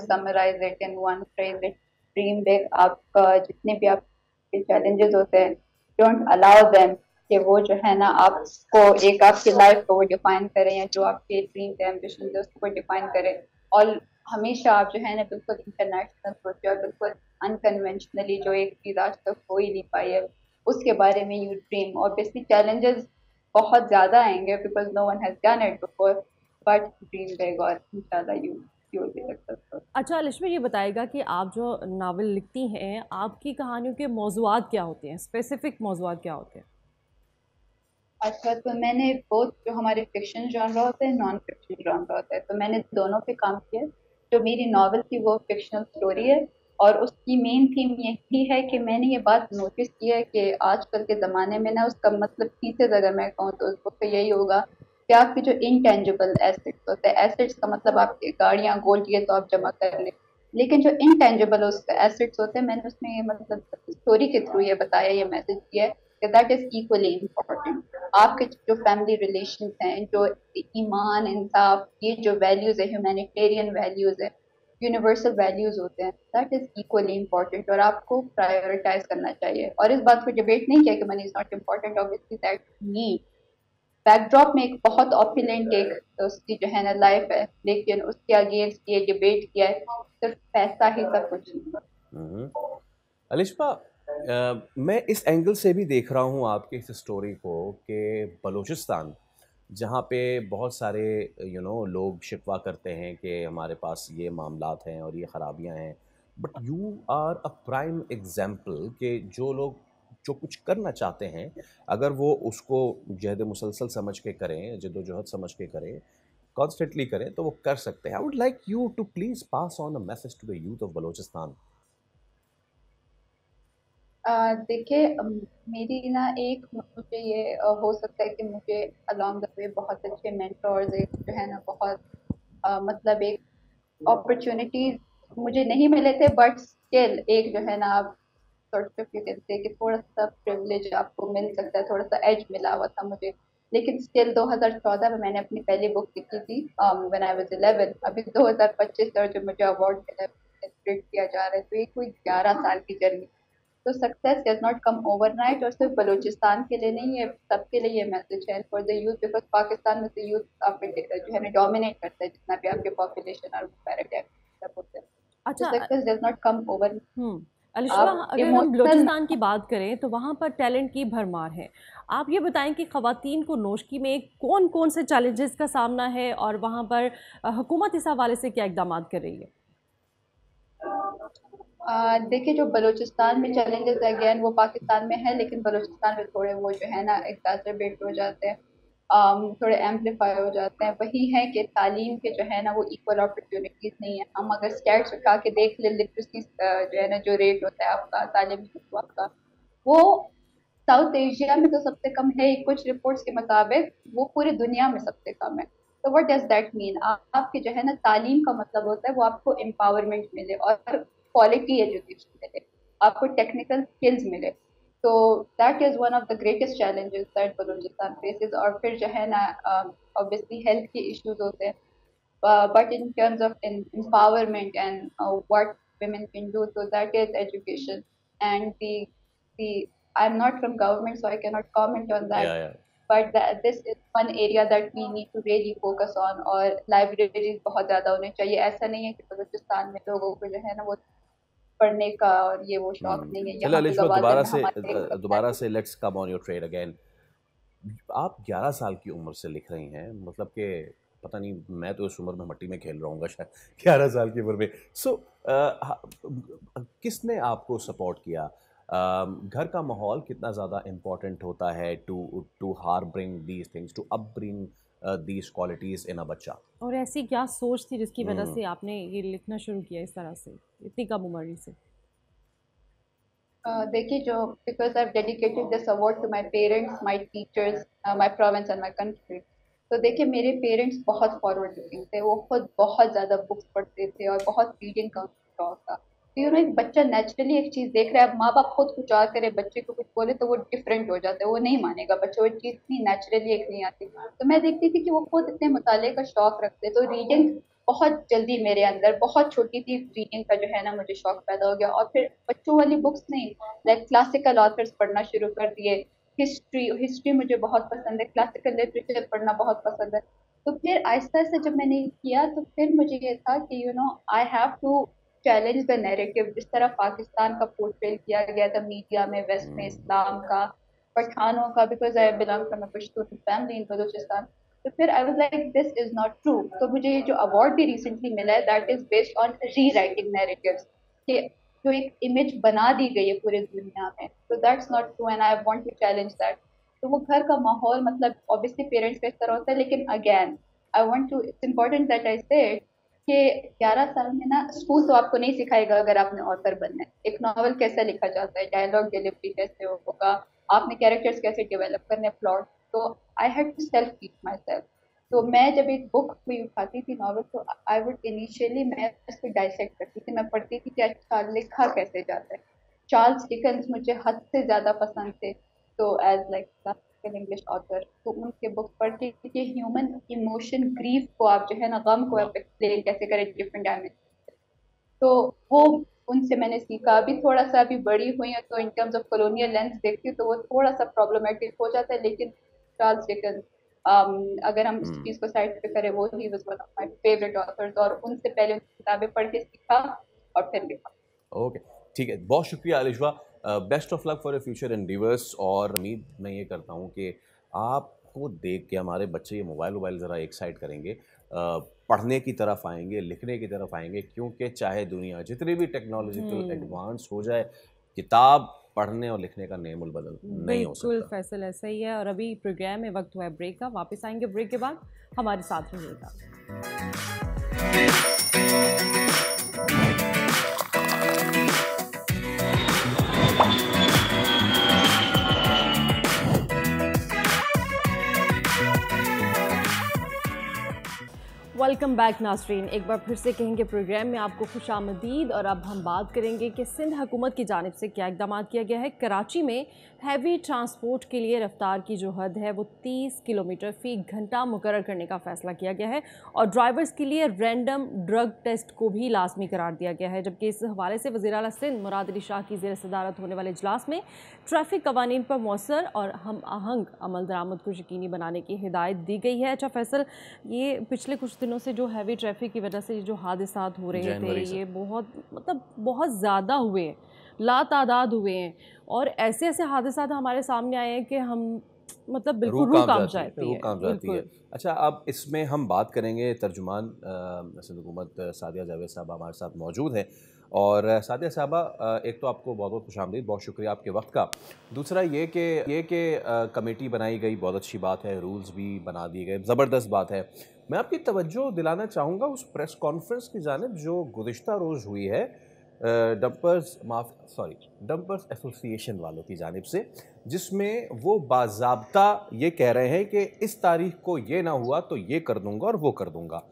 summarize it in one phrase, it dream big. आपका जितने भी आपके चैलेंजेस होते हैं, डोंट अलाउ देम कि वो जो है ना आपको एक आपकी लाइफ को वो डिफाइन करें, या जो आपके ड्रीम थे, एम्बिशन थे, उसको डिफाइन करें। और हमेशा आप जो है ना बिल्कुल इंटरनेशनल सोचे और बिल्कुल अनकन्वेंशनली, जो एक चीज आज तक हो ही नहीं पाई है, उसके बारे में यू ड्रीम। ऑब्वियसली चैलेंजेस बहुत ज्यादा आएंगे because no one has done it before, but dream big और इंशाल्लाह यू विल बी सक्सेसफुल। अच्छा अलिशमा, ये बताएगा कि आप जो नावल लिखती हैं, आपकी कहानियों के मौज़ूआत क्या होते हैं, स्पेसिफिक मौज़ूआत क्या होते हैं? अच्छा, तो मैंने बोथ, जो हमारे फिक्शन जॉनरा होते हैं, नॉन फिक्शन जॉनरा होता है, तो मैंने दोनों पे काम किया। जो मेरी नॉवल थी वो फिक्शनल स्टोरी है, और उसकी मेन थीम यही है कि मैंने ये बात नोटिस की है कि आजकल के ज़माने में ना, उसका मतलब थीसिस अगर मैं कहूँ तो उसको तो यही होगा कि आपके जो इनटेंजिबल एसेट्स होते हैं, एसेट्स का मतलब आपकी गाड़ियाँ गोल्ड ये तो आप जमा कर लें, लेकिन जो इनटेंजिबल उसके एसेट्स होते हैं, मैंने उसमें ये मतलब स्टोरी के थ्रू ये बताया, ये मैसेज दिया है कि दैट इज इक्वली इम्पोर्टेंट। आपके जो फैमिली रिलेशंस हैं, जो ईमान, इंसाफ, ये जो वैल्यूज है, ह्यूमैनिटेरियन वैल्यूज है, यूनिवर्सल वैल्यूज होते हैं, दैट इज इक्वली इम्पोर्टेंट, और आपको प्रायोरिटाइज करना चाहिए। और इस बात को डिबेट नहीं किया कि money is not important, obviously that need backdrop में एक बहुत ऑपुलेंट एक तो उसकी जो है ना लाइफ है, लेकिन उसके अगेंस्ट ये डिबेट किया है सिर्फ पैसा ही सब कुछ नहीं। अलिशमा, मैं इस एंगल से भी देख रहा हूँ आपके इस स्टोरी को कि बलूचिस्तान, जहाँ पे बहुत सारे लोग शिकवा करते हैं कि हमारे पास ये मामलात हैं और ये ख़राबियाँ हैं, but you are a prime example कि जो लोग जो कुछ करना चाहते हैं, अगर वो उसको जहद मुसलसल समझ के करें, जद्दोजहद समझ के करें, कॉन्स्टेंटली करें, तो वो कर सकते हैं। I would like you to please pass on a message to the youth of Balochistan. देखिए, मेरी ना एक मुझे ये हो सकता है कि मुझे अलोंग द वे बहुत अच्छे मेंटोर्स, एक जो है ना बहुत मतलब एक अपॉर्चुनिटीज मुझे नहीं मिले थे, बट स्टिल एक जो है ना आप sort of you can say कि थोड़ा सा प्रिविलेज आपको मिल सकता है, थोड़ा सा एज मिला हुआ था मुझे। लेकिन स्टिल 2014 में मैंने अपनी पहली बुक लिखी थी, व्हेन आई वाज 11। अभी 2025 और जो मुझे अवार्ड मिला है किया जा रहा है, तो ये कोई 11 साल की जर्नी। तो success does not come overnight, और सिर्फ बलूचिस्तान के लिए नहीं, ये सबके लिए ये मैसेज है for the youth, because Pakistan में तो यूथ आपके जो है ना डोमिनेट करता है, जितना भी आपके पॉपुलेशन और पैराडाइम सब होते हैं। तो अच्छा success does not come over. अलिशमा, आप अगर हम इमोशनल बलूचिस्तान की बात करें तो वहाँ पर टैलेंट की भरमार है। आप ये बताएं कि ख़वातीन को नौशकी में कौन कौन से चैलेंजेस का सामना है, और वहाँ पर हुकूमत इस हवाले से क्या इक़दाम कर रही है? देखिए, जो बलूचिस्तान में चैलेंजेस अगेन वो पाकिस्तान में है, लेकिन बलूचिस्तान में थोड़े वो जो है ना एग्जैजरबेट हो जाते हैं, थोड़े एम्पलीफाई हो जाते हैं। वही है कि तालीम के जो है ना वो इक्वल अपॉर्चुनिटीज नहीं है। हम अगर स्टैट्स उठा के देख ले, लिटरेसी जो है ना जो रेट होता है आपका तालीम का, वो साउथ एशिया में तो सबसे कम है, कुछ रिपोर्ट्स के मुताबिक वो पूरी दुनिया में सबसे कम है। तो व्हाट डज दैट मीन? आपके जो है ना तालीम का मतलब होता है वो आपको एम्पावरमेंट मिले और क्वालिटी एजुकेशन मिले, आपको टेक्निकल स्किल्स मिले। तो that is one of the greatest challenges that Balochistan faces. और फिर जो है ना ऑब्वियसली हेल्थ के इश्यूज होते हैं, but in terms of empowerment and what women can do, so that is education. And the I'm not from government, so I cannot comment on that. Yeah. But this is one area that we need to really focus on. और libraries बहुत ज़्यादा होने चाहिए। ऐसा नहीं है कि बलूचिस्तान में लोगों को जो है ना वो पढ़ने का और ये वो शौक नहीं है। चलो यहाँ पे अलिशमा, गवादन हमारे दोबारा से let's come on your trade again. आप 11 साल की उम्र से लिख रही हैं, मतलब कि पता नहीं, मैं तो इस उम्र में मट्टी में खेल रहा हूँ शायद 11 साल की उम्र में। सो किसने आपको सपोर्ट किया? घर का माहौल कितना ज़्यादा इम्पोर्टेंट होता है to harbouring these things, to upbring these qualities in a बच्चा? और ऐसी क्या सोच थी जिसकी वजह से आपने ये लिखना शुरू किया इस तरह से, इतनी कम उम्र से? देखिए, जो because I dedicated this award to my parents, my teachers, my province and my country. तो देखिए, मेरे पेरेंट्स बहुत फॉरवर्ड लुकिंग थे, वो खुद बहुत ज़्यादा बुक्स पढ़ते थे और बहुत रीडिंग का शौक था। तो एक बच्चा नेचुरली एक चीज़ देख रहा है, अब माँ बाप खुद कुछ और करे, बच्चे को कुछ बोले तो वो डिफरेंट हो जाता है, वो नहीं मानेगा बच्चा, वो चीज़ इतनी नेचुरली एक नहीं आती। तो मैं देखती थी कि वो खुद इतने मुताले का शौक रखते, तो रीडिंग बहुत जल्दी मेरे अंदर, बहुत छोटी थी रीडिंग का जो है ना मुझे शौक पैदा हो गया। और फिर बच्चों वाली बुक्स नहीं, लाइक क्लासिकल ऑथर्स पढ़ना शुरू कर दिए, हिस्ट्री मुझे बहुत पसंद है, क्लासिकल लिटरेचर पढ़ना बहुत पसंद है। तो फिर आहिस्ता आहिस्ता जब मैंने किया तो फिर मुझे ये था कि I have to challenge the narrative. जिस तरह पाकिस्तान का पोर्ट्रेल किया गया था मीडिया में, वेस्ट में इस्लाम का, पठानों का, because I belong from a Pashtun family in Balochistan. तो फिर I was like this is not true. तो मुझे ये जो अवार्ड भी रिसेंटली मिला है that is based on rewriting narratives, कि जो एक इमेज बना दी गई है पूरी दुनिया में, तो that's not true and I want to challenge that. तो वो घर का माहौल, मतलब ऑब्वियसली पेरेंट्स का इस तरह होता है, लेकिन again I want to, it's important that I said कि 11 साल में ना स्कूल तो आपको नहीं सिखाएगा अगर आपने ऑथर बनना है। एक नॉवल कैसे लिखा जाता है, डायलॉग डिलीवरी कैसे होगा, आपने कैरेक्टर्स कैसे डेवलप करने, प्लॉट। तो I had to self teach myself. तो मैं जब एक बुक कोई उठाती थी नॉवल, तो आई वुड इनिशियली मैं उसको डाइसेक्ट करती थी, मैं पढ़ती थी कि अच्छा लिखा कैसे जाता है। चार्ल्स डिकेंस मुझे हद से ज़्यादा पसंद थे, तो as like classical English author, तो उनके बुक पढ़ती थी कि ह्यूमन इमोशन, ग्रीफ को आप जो है ना, गम को आप एक्सप्लेन कैसे करें डिफरेंट डायमेंशन। तो वो उनसे मैंने सीखा। अभी थोड़ा सा अभी बड़ी हुई है तो in terms of colonial lens देखती हूँ तो वो थोड़ा सा प्रॉब्लमेटिक हो जाता है, लेकिन चार्ल्स डिकेंस अगर हम इस चीज को साइड पे करें, वो he was one of my favourite authors, और उनसे पहले उनकी किताबें पढ़ के सीखा और फिर लिखा। ओके, ठीक है, बहुत शुक्रिया आलिशवा। Best of luck for your future endeavours. और उम्मीद मैं ये करता हूँ कि आपको देख के हमारे बच्चे ये मोबाइल ज़रा एक साइड करेंगे, पढ़ने की तरफ आएंगे, लिखने की तरफ आएंगे, क्योंकि चाहे दुनिया जितनी भी टेक्नोलॉजिकल एडवांस हो जाए, किताब पढ़ने और लिखने का नेमुल बदल नहीं हो बिल्कुल सकता। फैसल, ऐसा ही है। और अभी प्रोग्राम में वक्त हुआ है ब्रेक का, वापस आएंगे ब्रेक के बाद, हमारे साथ रहिएगा। वेलकम बैक नाज़रीन, एक बार फिर से कहेंगे प्रोग्राम में आपको खुशामदीद। और अब हम बात करेंगे कि सिंध हुकूमत की जानिब से क्या इक़दाम किया गया है। कराची में हैवी ट्रांसपोर्ट के लिए रफ्तार की जो हद है वो 30 किलोमीटर फ़ी घंटा मुकर्रर करने का फ़ैसला किया गया है, और ड्राइवर्स के लिए रैंडम ड्रग टेस्ट को भी लाजमी करार दिया गया है। जबकि इस हवाले से वज़ीर आला सिंध मुराद अली शाह की ज़ेर सदारत होने वाले इजलास में ट्रैफिक कवानीन पर मौसर और हम आहंग अमल दरामद को यकीनी बनाने की हिदायत दी गई है। अच्छा फैसल, ये पिछले कुछ दिनों से जो हैवी ट्रैफिक की वजह से जो हादसात हो रहे थे, ये बहुत ज़्यादा हुए हैं, लातादाद हुए हैं, और ऐसे ऐसे हादसात हमारे सामने आए हैं कि हम बिल्कुल रूह कांप जाती है। अच्छा, अब इसमें हम बात करेंगे, तर्जुमान सिंध हुकूमत सादिया जावेद साहब हमारे साथ मौजूद हैं। और सादिया साहबा, एक तो आपको बहुत बहुत खुशामदीद, बहुत शुक्रिया आपके वक्त का। दूसरा ये कि कमेटी बनाई गई, बहुत अच्छी बात है, रूल्स भी बना दिए गए, ज़बरदस्त बात है। मैं आपकी तवज्जो दिलाना चाहूँगा उस प्रेस कॉन्फ्रेंस की जानिब जो गुज़िश्ता रोज़ हुई है डंपर्स एसोसिएशन वालों की जानिब से, जिसमें वो बाज़ाब्ता ये कह रहे हैं कि इस तारीख को ये ना हुआ तो ये कर दूंगा और वो कर दूंगा।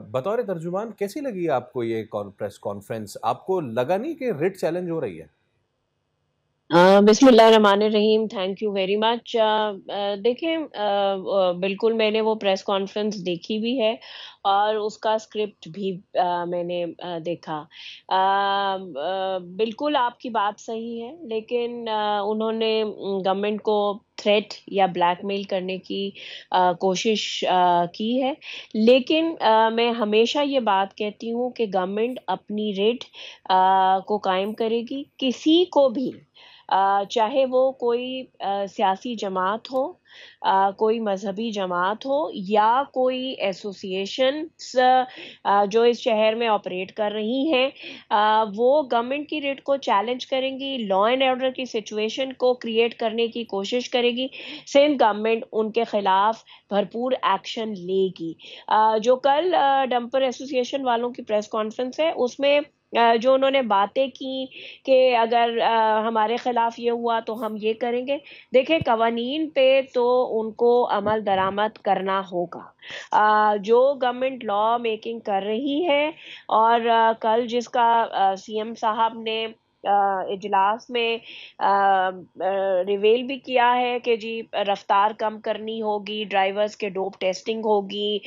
बतौर तर्जुमान कैसी लगी आपको ये प्रेस कॉन्फ्रेंस? आपको लगा नहीं कि रिट चैलेंज हो रही है? बिस्मिल्लाहिर्रहमानिर्रहीम, थैंक यू वेरी मच। देखें, बिल्कुल मैंने वो प्रेस कॉन्फ्रेंस देखी भी है और उसका स्क्रिप्ट भी मैंने देखा। बिल्कुल आपकी बात सही है, लेकिन उन्होंने गवर्नमेंट को थ्रेट या ब्लैकमेल करने की कोशिश की है। लेकिन मैं हमेशा ये बात कहती हूँ कि गवर्नमेंट अपनी रेट को कायम करेगी, किसी को भी चाहे वो कोई सियासी जमात हो, कोई मजहबी जमात हो, या कोई एसोसिएशन जो इस शहर में ऑपरेट कर रही हैं, वो गवर्नमेंट की रेट को चैलेंज करेंगी, लॉ एंड ऑर्डर की सिचुएशन को क्रिएट करने की कोशिश करेगी। सिंध गवर्नमेंट उनके खिलाफ भरपूर एक्शन लेगी। जो कल डंपर एसोसिएशन वालों की प्रेस कॉन्फ्रेंस है, उसमें जो उन्होंने बातें की कि अगर हमारे ख़िलाफ़ ये हुआ तो हम ये करेंगे। देखें, कवानीन पे तो उनको अमल दरामद करना होगा। जो गवर्नमेंट लॉ मेकिंग कर रही है, और कल जिसका सीएम साहब ने इजलास में रिवील भी किया है कि जी रफ्तार कम करनी होगी, ड्राइवर्स के डोप टेस्टिंग होगी,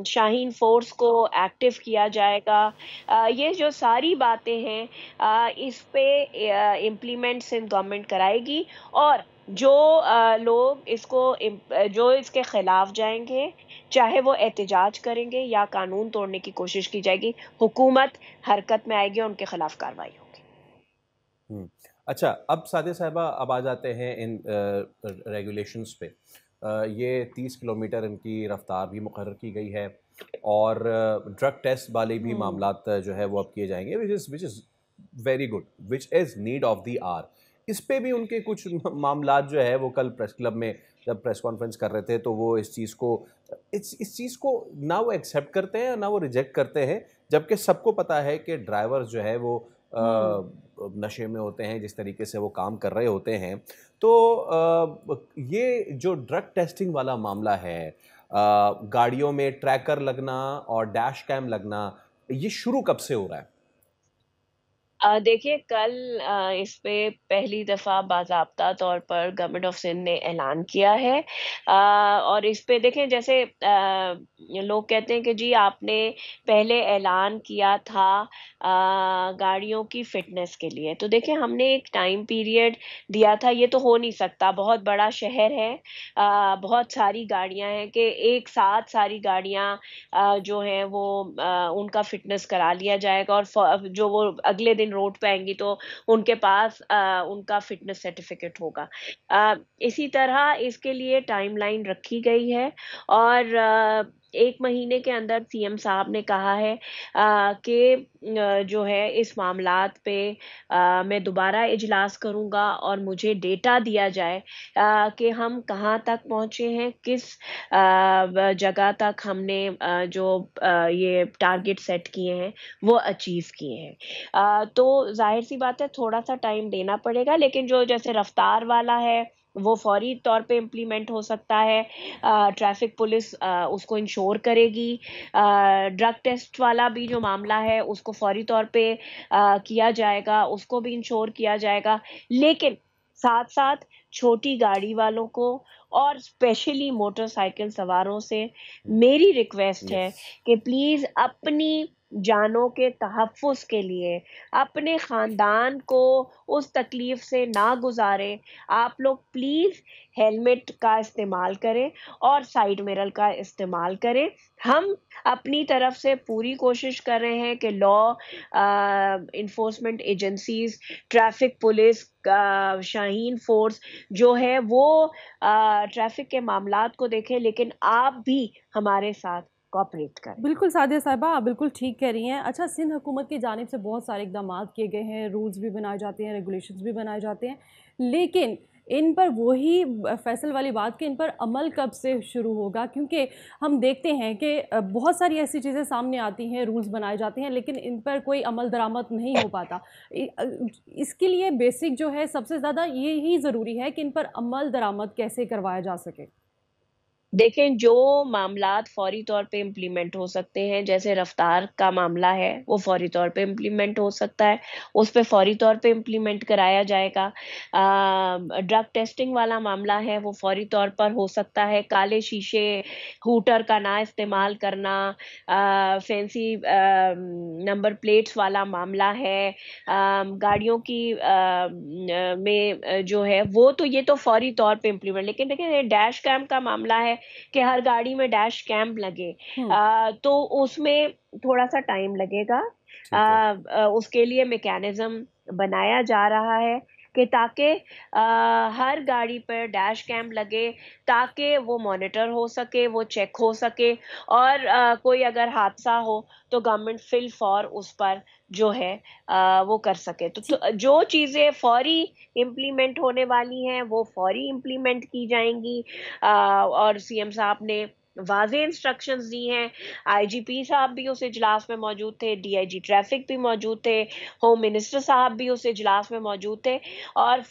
शाहीन फोर्स को एक्टिव किया जाएगा। ये जो सारी बातें हैं इस पे इम्प्लीमेंट सिंध गवर्नमेंट कराएगी, और जो लोग जो इसके खिलाफ जाएंगे, चाहे वो एहतजाज करेंगे या कानून तोड़ने की कोशिश की जाएगी, हुकूमत हरकत में आएगी और उनके खिलाफ कार्रवाई होगी। अच्छा, अब सादिया साहिबा अब आ जाते हैं इन रेगुलेशंस पे। ये 30 किलोमीटर इनकी रफ्तार भी मुकर्रर की गई है, और ड्रग टेस्ट वाले भी मामलात जो है वो अब किए जाएंगे, which is very good, which is need of the hour. इस पे भी उनके कुछ मामलात जो है वो कल प्रेस क्लब में जब प्रेस कॉन्फ्रेंस कर रहे थे, तो वो इस चीज़ को ना वो एक्सेप्ट करते हैं ना वो रिजेक्ट करते हैं, जबकि सबको पता है कि ड्राइवर्स जो है वो नशे में होते हैं, जिस तरीके से वो काम कर रहे होते हैं। तो ये जो ड्रग टेस्टिंग वाला मामला है, गाड़ियों में ट्रैकर लगना और डैश कैम लगना, ये शुरू कब से हो रहा है? देखिए, कल इस पे पहली दफ़ा बाज़ाब्ता तौर पर गवर्नमेंट ऑफ सिंध ने ऐलान किया है, और इस पे देखें, जैसे लोग कहते हैं कि जी आपने पहले ऐलान किया था गाड़ियों की फ़िटनेस के लिए, तो देखिए हमने एक टाइम पीरियड दिया था, ये तो हो नहीं सकता, बहुत बड़ा शहर है, बहुत सारी गाड़ियाँ हैं कि एक साथ सारी गाड़ियाँ जो हैं वो उनका फ़िटनेस करा लिया जाएगा, और जो वो अगले दिन रोड पे आएंगी तो उनके पास उनका फिटनेस सर्टिफिकेट होगा। इसी तरह इसके लिए टाइमलाइन रखी गई है, और 1 महीने के अंदर सीएम साहब ने कहा है कि जो है इस मामलात पे मैं दोबारा इजलास करूंगा और मुझे डेटा दिया जाए कि हम कहाँ तक पहुंचे हैं, किस जगह तक हमने जो ये टारगेट सेट किए हैं वो अचीव किए हैं। तो जाहिर सी बात है थोड़ा सा टाइम देना पड़ेगा, लेकिन जो जैसे रफ्तार वाला है वो फौरी तौर पे इम्प्लीमेंट हो सकता है, ट्रैफिक पुलिस उसको इंश्योर करेगी। ड्रग टेस्ट वाला भी जो मामला है उसको फौरी तौर पे किया जाएगा, उसको भी इंश्योर किया जाएगा, लेकिन साथ साथ छोटी गाड़ी वालों को और स्पेशली मोटरसाइकिल सवारों से मेरी रिक्वेस्ट है कि प्लीज अपनी जानों के तहफ़्फ़ुज़ के लिए अपने ख़ानदान को उस तकलीफ़ से ना गुजारें। आप लोग प्लीज़ हेलमेट का इस्तेमाल करें और साइड मिरर का इस्तेमाल करें। हम अपनी तरफ से पूरी कोशिश कर रहे हैं कि law enforcement agencies, traffic police, Shaheen force जो है वो ट्रैफिक के मामलात को देखें, लेकिन आप भी हमारे साथ कोऑपरेट करें। बिल्कुल सादिया साहिबा, आप बिल्कुल ठीक कह रही हैं। अच्छा, सिंध हुकूमत की जानिब से बहुत सारे इकदाम किए गए हैं, रूल्स भी बनाए जाते हैं, रेगुलेशंस भी बनाए जाते हैं, लेकिन इन पर वही फैसल वाली बात कि इन पर अमल कब से शुरू होगा, क्योंकि हम देखते हैं कि बहुत सारी ऐसी चीज़ें सामने आती हैं, रूल्स बनाए जाते हैं, लेकिन इन पर कोई अमल दरामद नहीं हो पाता। इसके लिए बेसिक जो है सबसे ज़्यादा ये ही ज़रूरी है कि इन पर अमल दरामद कैसे करवाया जा सके। देखें, जो मामलात फौरी तौर पे इम्प्लीमेंट हो सकते हैं, जैसे रफ्तार का मामला है वो फौरी तौर पे इम्प्लीमेंट हो सकता है, उस पे फौरी तौर पे इम्प्लीमेंट कराया जाएगा। ड्रग टेस्टिंग वाला मामला है वो फौरी तौर पर हो सकता है। काले शीशे, हूटर का ना इस्तेमाल करना, फैंसी नंबर प्लेट्स वाला मामला है, गाड़ियों की में जो है वो तो ये तो फौरी तौर पे इम्प्लीमेंट, लेकिन देखिए डैश कैम का मामला है कि हर गाड़ी में डैश कैम लगे, तो उसमें थोड़ा सा टाइम लगेगा। उसके लिए मैकेनिज्म बनाया जा रहा है कि ताकि हर गाड़ी पर डैश कैम लगे, ताकि वो मॉनिटर हो सके, वो चेक हो सके, और कोई अगर हादसा हो तो गवर्नमेंट फिल फॉर उस पर जो है वो कर सके। तो जो चीज़ें फौरी इम्प्लीमेंट होने वाली हैं वो फौरी इम्प्लीमेंट की जाएंगी, और सीएम साहब ने वाज़े इंस्ट्रक्शंस दी हैं। आईजीपी साहब भी उस इजलास में मौजूद थे, डीआईजी ट्रैफिक भी मौजूद थे, होम मिनिस्टर साहब भी उस इजलास में मौजूद थे, और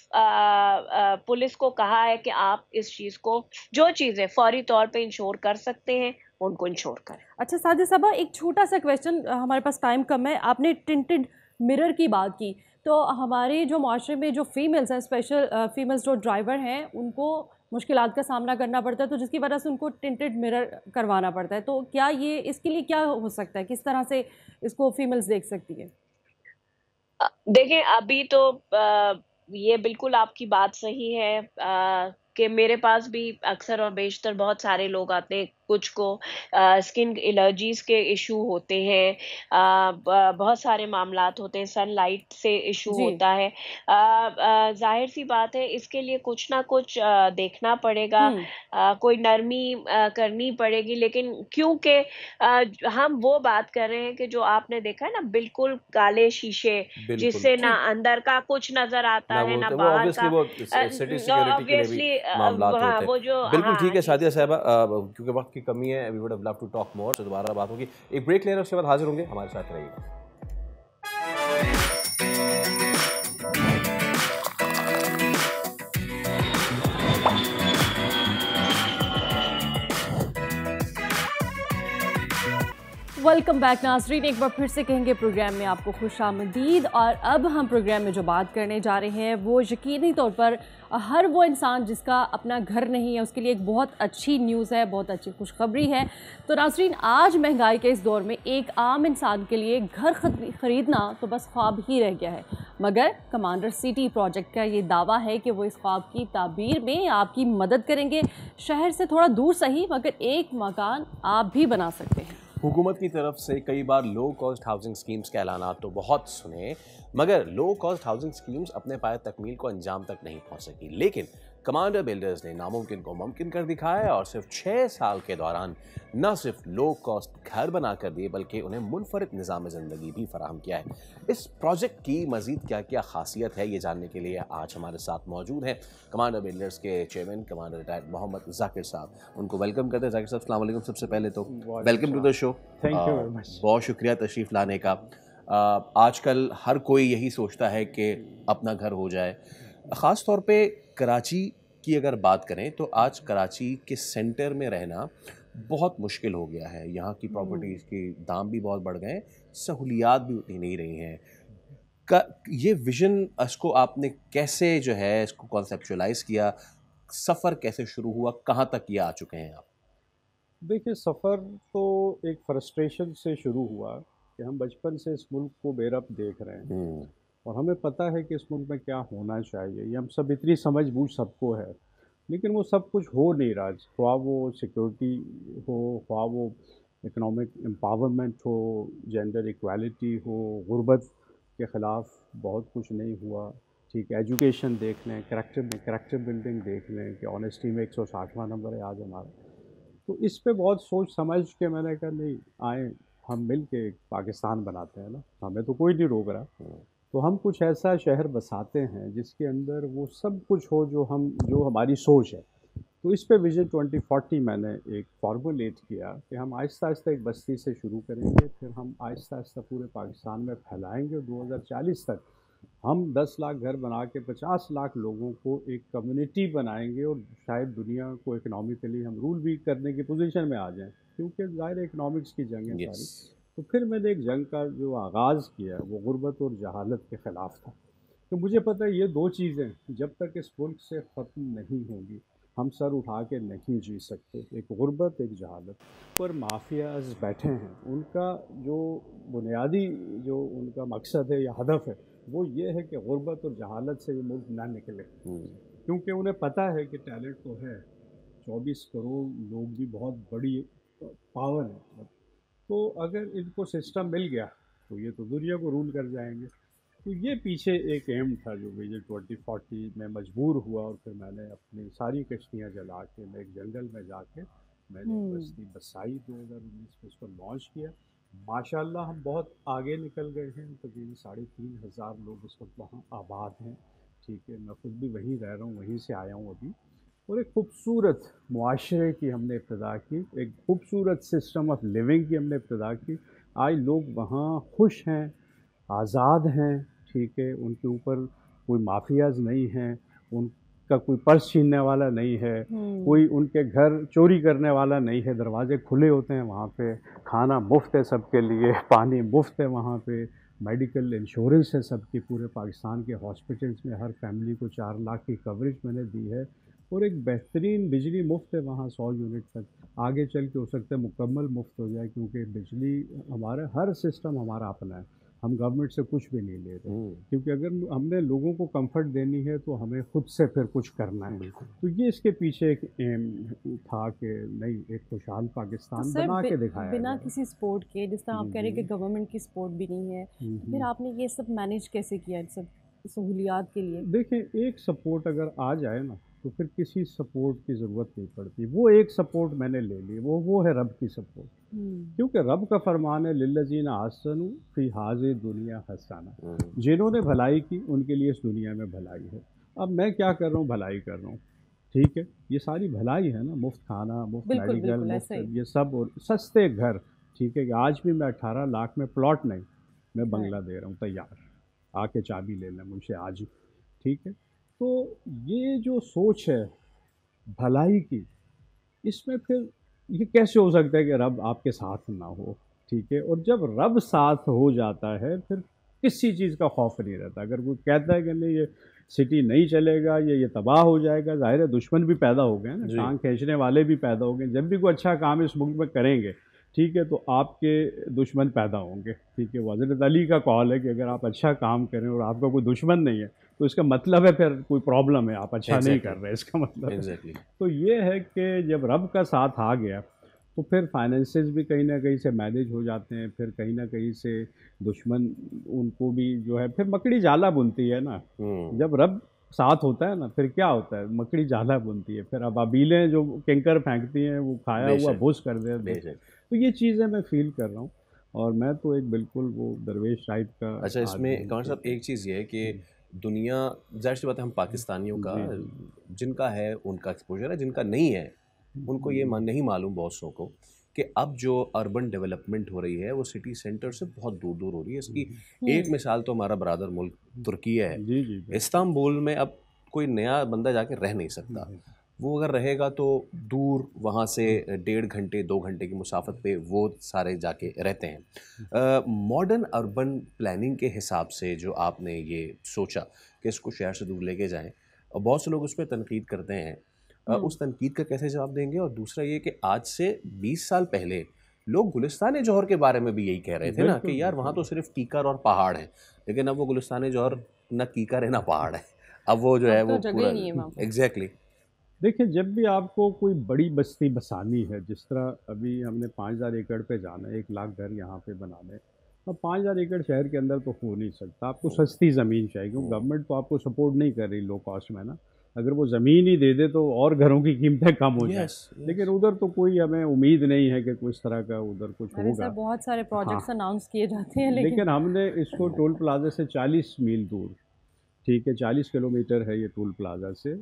पुलिस को कहा है कि आप इस चीज़ को, जो चीज़ें फौरी तौर पे इंश्योर कर सकते हैं उनको इंश्योर करें। अच्छा सादिया साहबा, एक छोटा सा क्वेश्चन, हमारे पास टाइम कम है। आपने टिंटेड मिरर की बात की, तो हमारे जो माशरे में जो फीमेल्स हैं, स्पेशल फीमेल्स जो ड्राइवर हैं, उनको मुश्किलात का सामना करना पड़ता है, तो जिसकी वजह से उनको टिंटेड मिरर करवाना पड़ता है। तो क्या ये इसके लिए क्या हो सकता है, किस तरह से इसको फीमेल्स देख सकती है? देखें, अभी तो ये बिल्कुल आपकी बात सही है कि मेरे पास भी अक्सर और बेशतर बहुत सारे लोग आते हैं, कुछ को स्किन एलर्जीज के इशू होते हैं, बहुत सारे मामलात होते हैं, सनलाइट से इशू जी। होता है। जाहिर सी बात है, इसके लिए कुछ ना कुछ देखना पड़ेगा, कोई नरमी करनी पड़ेगी, लेकिन क्योंकि हम वो बात कर रहे हैं कि जो आपने देखा है ना, बिल्कुल काले शीशे, बिल्कुल जिससे ना जी। अंदर का कुछ नजर आता ना है वो ना होते वो बाहर ऑब्वियसली का। वो सिटी सिक्योरिटी के लिए भी ऑब्वियसली मामलात हाँ, होते हैं। वो जो बिल्कुल ठीक हाँ है जी। सादिया साहिबा, क्योंकि वक्त की कमी है, we would have love to talk more, तो दोबारा बात होगी। एक ब्रेक ले रहे हैं, उसके बाद हाजिर होंगे, हमारे साथ रहिए। वेलकम बैक नाज़रीन, एक बार फिर से कहेंगे प्रोग्राम में आपको खुशामदीद। और अब हम प्रोग्राम में जो बात करने जा रहे हैं वो यकीनी तौर पर हर वो इंसान जिसका अपना घर नहीं है उसके लिए एक बहुत अच्छी न्यूज़ है, बहुत अच्छी खुशखबरी है। तो नाज़रीन, आज महंगाई के इस दौर में एक आम इंसान के लिए घर ख़रीदना तो बस ख्वाब ही रह गया है, मगर कमांडर सिटी प्रोजेक्ट का ये दावा है कि वो इस ख्वाब की ताबीर में आपकी मदद करेंगे। शहर से थोड़ा दूर सही, मगर एक मकान आप भी बना सकते हैं। हुकूमत की तरफ से कई बार लो कॉस्ट हाउसिंग स्कीम्स के ऐलानात तो बहुत सुने, मगर लो कॉस्ट हाउसिंग स्कीम्स अपने पाए तकमील को अंजाम तक नहीं पहुंच सकी। लेकिन कमांडर बिल्डर्स ने नामुमकिन को मुमकिन कर दिखाया और सिर्फ 6 साल के दौरान न सिर्फ लो कॉस्ट घर बना कर दिए, बल्कि उन्हें मुनफरिद निज़ाम ज़िंदगी भी फराहम किया है। इस प्रोजेक्ट की मज़ीद क्या क्या खासियत है, ये जानने के लिए आज हमारे साथ मौजूद हैं कमांडर बिल्डर्स के chairman commander retired Mohammad Zakir sahab. उनको वेलकम करते हैं। जाकिर साहब, अस्सलाम वालेकुम। सबसे पहले तो welcome to the show. Thank you very much. बहुत शुक्रिया तशरीफ़ लाने का। आजकल हर कोई यही सोचता है कि अपना घर हो जाए। ख़ास तौर पे कराची की अगर बात करें तो आज कराची के सेंटर में रहना बहुत मुश्किल हो गया है। यहाँ की प्रॉपर्टीज़ के दाम भी बहुत बढ़ गए, सहूलियात भी उतनी नहीं रही हैं। ये विज़न इसको आपने कैसे जो है इसको कॉन्सेप्चुअलाइज़ किया, सफ़र कैसे शुरू हुआ, कहाँ तक ये आ चुके हैं आप? देखिए, सफ़र तो एक फ्रस्ट्रेशन से शुरू हुआ कि हम बचपन से इस मुल्क को बेरब देख रहे हैं और हमें पता है कि इस मुल्क में क्या होना चाहिए। ये हम सब, इतनी समझ बूझ सबको है, लेकिन वो सब कुछ हो नहीं रहा। ख्वाह वो सिक्योरिटी हो, ख्वाह वो इकोनॉमिक एम्पावरमेंट हो, जेंडर इक्वालिटी हो, गुर्बत के ख़िलाफ़ बहुत कुछ नहीं हुआ। ठीक है, एजुकेशन देख लें, करैक्टर बिल्डिंग देख लें कि ऑनेस्टी में 160वां नंबर है आज हमारा। तो इस पे बहुत सोच समझ के मैंने कहा नहीं, आए हम मिल के एक पाकिस्तान बनाते हैं ना, हमें तो कोई नहीं रोक रहा। तो हम कुछ ऐसा शहर बसाते हैं जिसके अंदर वो सब कुछ हो जो हमारी सोच है। तो इस पे विजन 2040 मैंने एक फॉर्मुलेट किया कि हम आहिस्ता आहिस्ता एक बस्ती से शुरू करेंगे, फिर हम आहिस्ता आहिस्ता पूरे पाकिस्तान में फैलाएंगे। 2040 तक हम 10 लाख घर बना के 50 लाख लोगों को एक कम्युनिटी बनाएंगे और शायद दुनिया को इकनॉमिकली हम रूल भी करने की पोजीशन में आ जाएं, क्योंकि ज़ाहिर इकनॉमिक्स की जंग है सारी। तो फिर मैंने एक जंग का जो आगाज़ किया वो गुर्बत और जहालत के ख़िलाफ़ था। तो मुझे पता है ये दो चीज़ें जब तक इस मुल्क से ख़त्म नहीं होंगी हम सर उठा के नहीं जी सकते। एक गुर्बत, एक जहालत पर माफियाज बैठे हैं, उनका जो बुनियादी जो उनका मकसद है या हदफ है वो ये है कि गुर्बत और जहालत से ये मुल्क ना निकले, क्योंकि उन्हें पता है कि टैलेंट तो है, 24 करोड़ लोग भी बहुत बड़ी पावर है। तो अगर इनको सिस्टम मिल गया तो ये तो दुनिया को रूल कर जाएंगे। तो ये पीछे एक एम था जो विजन 2040 में मजबूर हुआ और फिर मैंने अपनी सारी कश्तियाँ जला के मैं एक जंगल में जाके मैंने बस्ती बसाई। 2019 में इसको लॉन्च किया। माशाल्लाह हम बहुत आगे निकल गए हैं, तकरीबन 3500 लोग इस वक्त वहाँ आबाद हैं। ठीक है, मैं खुद भी वहीं रह रहा हूँ, वहीं से आया हूँ अभी। और एक खूबसूरत मुआशरे की हमने इब्तिदा की, एक खूबसूरत सिस्टम ऑफ लिविंग की हमने इब्तिदा की। आज लोग वहाँ खुश हैं, आज़ाद हैं। ठीक है, उनके ऊपर कोई माफियाज नहीं हैं, उनका कोई पर्स छीनने वाला नहीं है, कोई उनके घर चोरी करने वाला नहीं है। दरवाजे खुले होते हैं वहाँ पे, खाना मुफ्त है सबके लिए, पानी मुफ्त है वहाँ पे, मेडिकल इंश्योरेंस है सबकी, पूरे पाकिस्तान के हॉस्पिटल्स में हर फैमिली को 4 लाख की कवरेज मैंने दी है, और एक बेहतरीन बिजली मुफ्त है वहाँ 100 यूनिट तक। आगे चल के हो सकता है मुकम्मल मुफ्त हो जाए, क्योंकि बिजली हमारा हर सिस्टम हमारा अपना है, हम गवर्नमेंट से कुछ भी नहीं ले रहे, क्योंकि अगर हमने लोगों को कंफर्ट देनी है तो हमें खुद से फिर कुछ करना है। तो ये इसके पीछे एक एम था कि नहीं, एक खुशहाल पाकिस्तान तो बना के दिखाया बिना गया। किसी सपोर्ट के, जिस तरह आप कह रहे हैं कि गवर्नमेंट की सपोर्ट भी नहीं है, तो फिर आपने ये सब मैनेज कैसे किया, इन सब सहूलियात के लिए? देखें, एक सपोर्ट अगर आ जाए ना तो फिर किसी सपोर्ट की ज़रूरत नहीं पड़ती। वो एक सपोर्ट मैंने ले ली, वो है रब की सपोर्ट, क्योंकि रब का फरमान है लिल्लज़ीना अहसनु फी हाज़िहि दुनिया हसना, जिन्होंने भलाई की उनके लिए इस दुनिया में भलाई है। अब मैं क्या कर रहा हूँ, भलाई कर रहा हूँ, ठीक है, ये सारी भलाई है ना, मुफ्त खाना, मुफ्त मेडिकल, मुफ्त ये सब, और सस्ते घर, ठीक है, कि आज भी मैं 18 लाख में प्लॉट नहीं, मैं बंगला दे रहा हूँ तैयार, आके चाबी ले लें मुझसे आज ही, ठीक है। तो ये जो सोच है भलाई की, इसमें फिर ये कैसे हो सकता है कि रब आपके साथ ना हो, ठीक है। और जब रब साथ हो जाता है फिर किसी चीज़ का खौफ नहीं रहता। अगर कोई कहता है कि नहीं ये सिटी नहीं चलेगा, ये तबाह हो जाएगा, ज़ाहिर है दुश्मन भी पैदा हो गए ना, टांग खींचने वाले भी पैदा हो गए। जब भी कोई अच्छा काम इस मुल्क में करेंगे, ठीक है, तो आपके दुश्मन पैदा होंगे, ठीक है। वो हज़रत अली का कॉल है कि अगर आप अच्छा काम करें और आपका कोई दुश्मन नहीं है तो इसका मतलब है फिर कोई प्रॉब्लम है, आप अच्छा नहीं कर रहे, इसका मतलब तो ये है कि जब रब का साथ आ गया तो फिर फाइनेंसेस भी कहीं ना कहीं से मैनेज हो जाते हैं, फिर कहीं ना कहीं से दुश्मन उनको भी जो है, फिर मकड़ी जाला बुनती है ना, जब रब साथ होता है ना फिर क्या होता है, मकड़ी जाला बुनती है, फिर अबाबीलें जो किंकर फेंकती हैं वो खाया हुआ भूस कर दे। तो ये चीज़ें मैं फील कर रहा हूँ, और मैं तो एक बिल्कुल वो दरवेश टाइप का। अच्छा, इसमें कौन साहब एक चीज़ ये है कि दुनिया, जाहिर सी बात है, हम पाकिस्तानियों का, जिनका है उनका एक्सपोजर है, जिनका नहीं है उनको ये नहीं मालूम बहुत सौ को कि अब जो अर्बन डेवलपमेंट हो रही है वो सिटी सेंटर से बहुत दूर दूर हो रही है। इसकी एक मिसाल तो हमारा बरादर मुल्क तुर्किया है। इस्तांबुल में अब कोई नया बंदा जाके रह नहीं सकता, वो अगर रहेगा तो दूर, वहाँ से 1.5 घंटे 2 घंटे की मुसाफत पे वो सारे जाके रहते हैं। मॉडर्न अर्बन प्लानिंग के हिसाब से जो आपने ये सोचा कि इसको शहर से दूर लेके जाएं, और बहुत से लोग उस पर तनकीद करते हैं, उस तनकीद का कैसे जवाब देंगे? और दूसरा ये कि आज से 20 साल पहले लोग गुलिस्तान जौहर के बारे में भी यही कह रहे थे ना कि यार वहाँ तो सिर्फ कीकर और पहाड़ हैं, लेकिन अब वो गुलिस्तान जौहर ना कीकर है ना पहाड़ है, अब वो जो है वो पूरा एग्जैक्टली। देखिए, जब भी आपको कोई बड़ी बस्ती बसानी है, जिस तरह अभी हमने 5000 एकड़ पे जाना है, 1 लाख घर यहाँ पे बनाने, तो 5000 एकड़ शहर के अंदर तो हो नहीं सकता, आपको सस्ती ज़मीन चाहिए, क्योंकि गवर्नमेंट तो आपको सपोर्ट नहीं कर रही लो कॉस्ट में ना। अगर वो ज़मीन ही दे दे तो और घरों की कीमतें कम हो जाए, लेकिन उधर तो कोई हमें उम्मीद नहीं है कि कोई इस तरह का उधर कुछ होगा। बहुत सारे प्रोजेक्ट्स अनाउंस किए जाते हैं, लेकिन हमने इसको टोल प्लाजा से 40 मील दूर, ठीक है, 40 किलोमीटर है ये टोल प्लाजा से,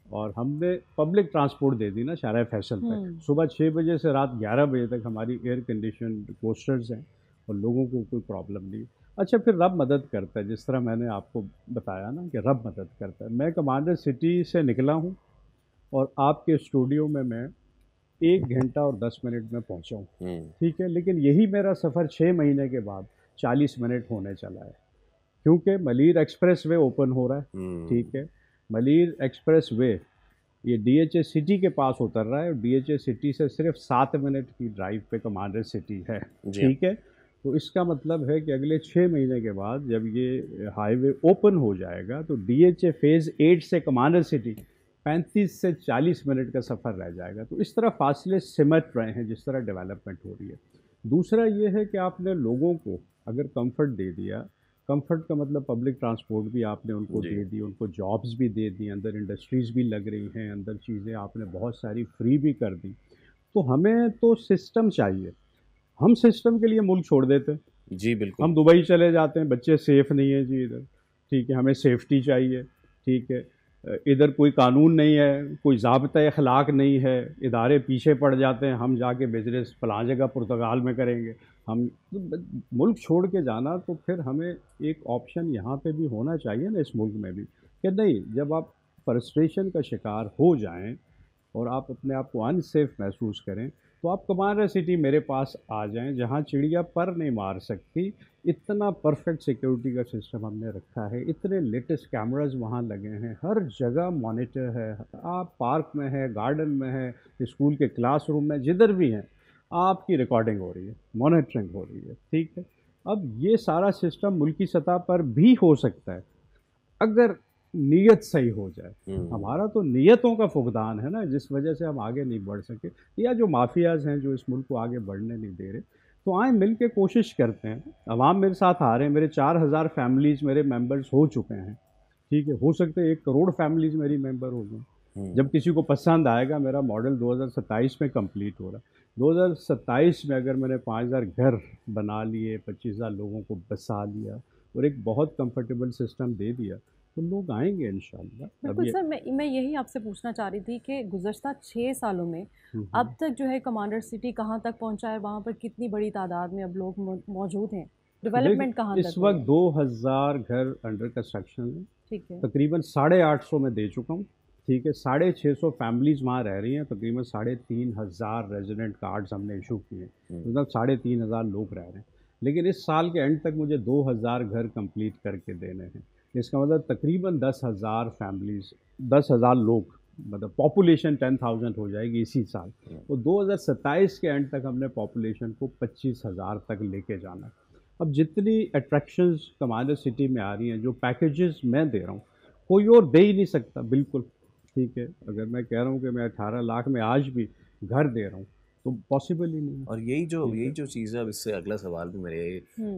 और हमने पब्लिक ट्रांसपोर्ट दे दी ना शाहराह फैसल तक। सुबह 6 बजे से रात 11 बजे तक हमारी एयर कंडीशन कोस्टर्स हैं और लोगों को कोई प्रॉब्लम नहीं। अच्छा, फिर रब मदद करता है, जिस तरह मैंने आपको बताया ना कि रब मदद करता है। मैं कमांडर सिटी से निकला हूँ और आपके स्टूडियो में मैं 1 घंटा और 10 मिनट में पहुँचा हूँ, ठीक है, लेकिन यही मेरा सफ़र 6 महीने के बाद 40 मिनट होने चला है, क्योंकि मलीर एक्सप्रेस वे ओपन हो रहा है, ठीक है। मलीर एक्सप्रेस वे ये DHA सिटी के पास उतर रहा है, और DHA सिटी से सिर्फ 7 मिनट की ड्राइव पे कमांडर सिटी है, ठीक है। तो इसका मतलब है कि अगले 6 महीने के बाद जब ये हाईवे ओपन हो जाएगा तो DHA फेज़ 8 से कमांडर सिटी 35 से 40 मिनट का सफ़र रह जाएगा। तो इस तरह फासले सिमट रहे हैं जिस तरह डेवलपमेंट हो रही है। दूसरा ये है कि आपने लोगों को अगर कंफर्ट दे दिया, कंफर्ट का मतलब पब्लिक ट्रांसपोर्ट भी आपने उनको दे दी, उनको जॉब्स भी दे दी, अंदर इंडस्ट्रीज़ भी लग रही हैं, अंदर चीज़ें आपने बहुत सारी फ्री भी कर दी। तो हमें तो सिस्टम चाहिए, हम सिस्टम के लिए मुल्क छोड़ देते हैं जी, बिल्कुल। हम दुबई चले जाते हैं, बच्चे सेफ़ नहीं है जी इधर, ठीक है, हमें सेफ्टी चाहिए, ठीक है, इधर कोई कानून नहीं है, कोई ज़ाब्ता अखलाक नहीं है, इदारे पीछे पड़ जाते हैं, हम जाके बिजनेस फलां जगह पुर्तगाल में करेंगे, हम मुल्क छोड़ के जाना। तो फिर हमें एक ऑप्शन यहाँ पे भी होना चाहिए ना, इस मुल्क में भी, कि नहीं, जब आप फ्रस्ट्रेशन का शिकार हो जाएं और आप अपने आप को अनसेफ महसूस करें तो आप कमांडर सिटी मेरे पास आ जाएं, जहाँ चिड़िया पर नहीं मार सकती, इतना परफेक्ट सिक्योरिटी का सिस्टम हमने रखा है, इतने लेटेस्ट कैमराज वहाँ लगे हैं, हर जगह मॉनिटर है, आप पार्क में है, गार्डन में है, स्कूल के क्लासरूम में, जिधर भी हैं आपकी रिकॉर्डिंग हो रही है, मॉनिटरिंग हो रही है, ठीक है। अब ये सारा सिस्टम मुल्की सतह पर भी हो सकता है अगर नीयत सही हो जाए। हमारा तो नीयतों का फुकदान है ना, जिस वजह से हम आगे नहीं बढ़ सके, या जो माफियाज हैं जो इस मुल्क को आगे बढ़ने नहीं दे रहे। तो आए मिल के कोशिश करते हैं, अवाम मेरे साथ आ रहे हैं, मेरे 4000 फैमिलीज़ मेरे मेंबर्स हो चुके हैं, ठीक है। हो सकते हैं 1 करोड़ फैमिलीज़ मेरी मेंबर हो जाए। जब किसी को पसंद आएगा, मेरा मॉडल 2027 में कंप्लीट हो रहा है। 2027 में अगर मैंने 5000 घर बना लिए, 25000 लोगों को बसा लिया और एक बहुत कंफर्टेबल सिस्टम दे दिया, तो लोग आएंगे इंशाल्लाह। बिल्कुल सर, मैं यही आपसे पूछना चाह रही थी कि गुज़श्ता 6 सालों में अब तक जो है कमांडर सिटी कहाँ तक पहुँचा है, वहाँ पर कितनी बड़ी तादाद में अब लोग मौजूद हैं, डेवलपमेंट कहाँ तक? इस वक्त 2000 घर अंडर कंस्ट्रक्शन है, ठीक है। तकरीबन 850 में दे चुका हूँ, ठीक है। 650 फैमिलीज़ वहाँ रह रही हैं, तकरीबन 3500 रेजिडेंट कार्ड्स हमने इशू किए हैं, मतलब 3500 लोग रह रहे हैं। लेकिन इस साल के एंड तक मुझे 2000 घर कंप्लीट करके देने हैं। इसका मतलब तकरीबन 10,000 फैमिलीज़, 10,000 लोग, मतलब पॉपुलेशन 10,000 हो जाएगी इसी साल। तो 2027 के एंड तक हमने पॉपुलेशन को 25,000 तक लेके जाना है। अब जितनी अट्रैक्शंस कमांडर सिटी में आ रही हैं, जो पैकेजेस मैं दे रहा हूँ, कोई और दे ही नहीं सकता, बिल्कुल, ठीक है। अगर मैं कह रहा हूँ कि मैं 18 लाख में आज भी घर दे रहा हूँ, तो पॉसिबल ही नहीं है। और यही जो चीज़ है, अब इससे अगला सवाल भी मेरे,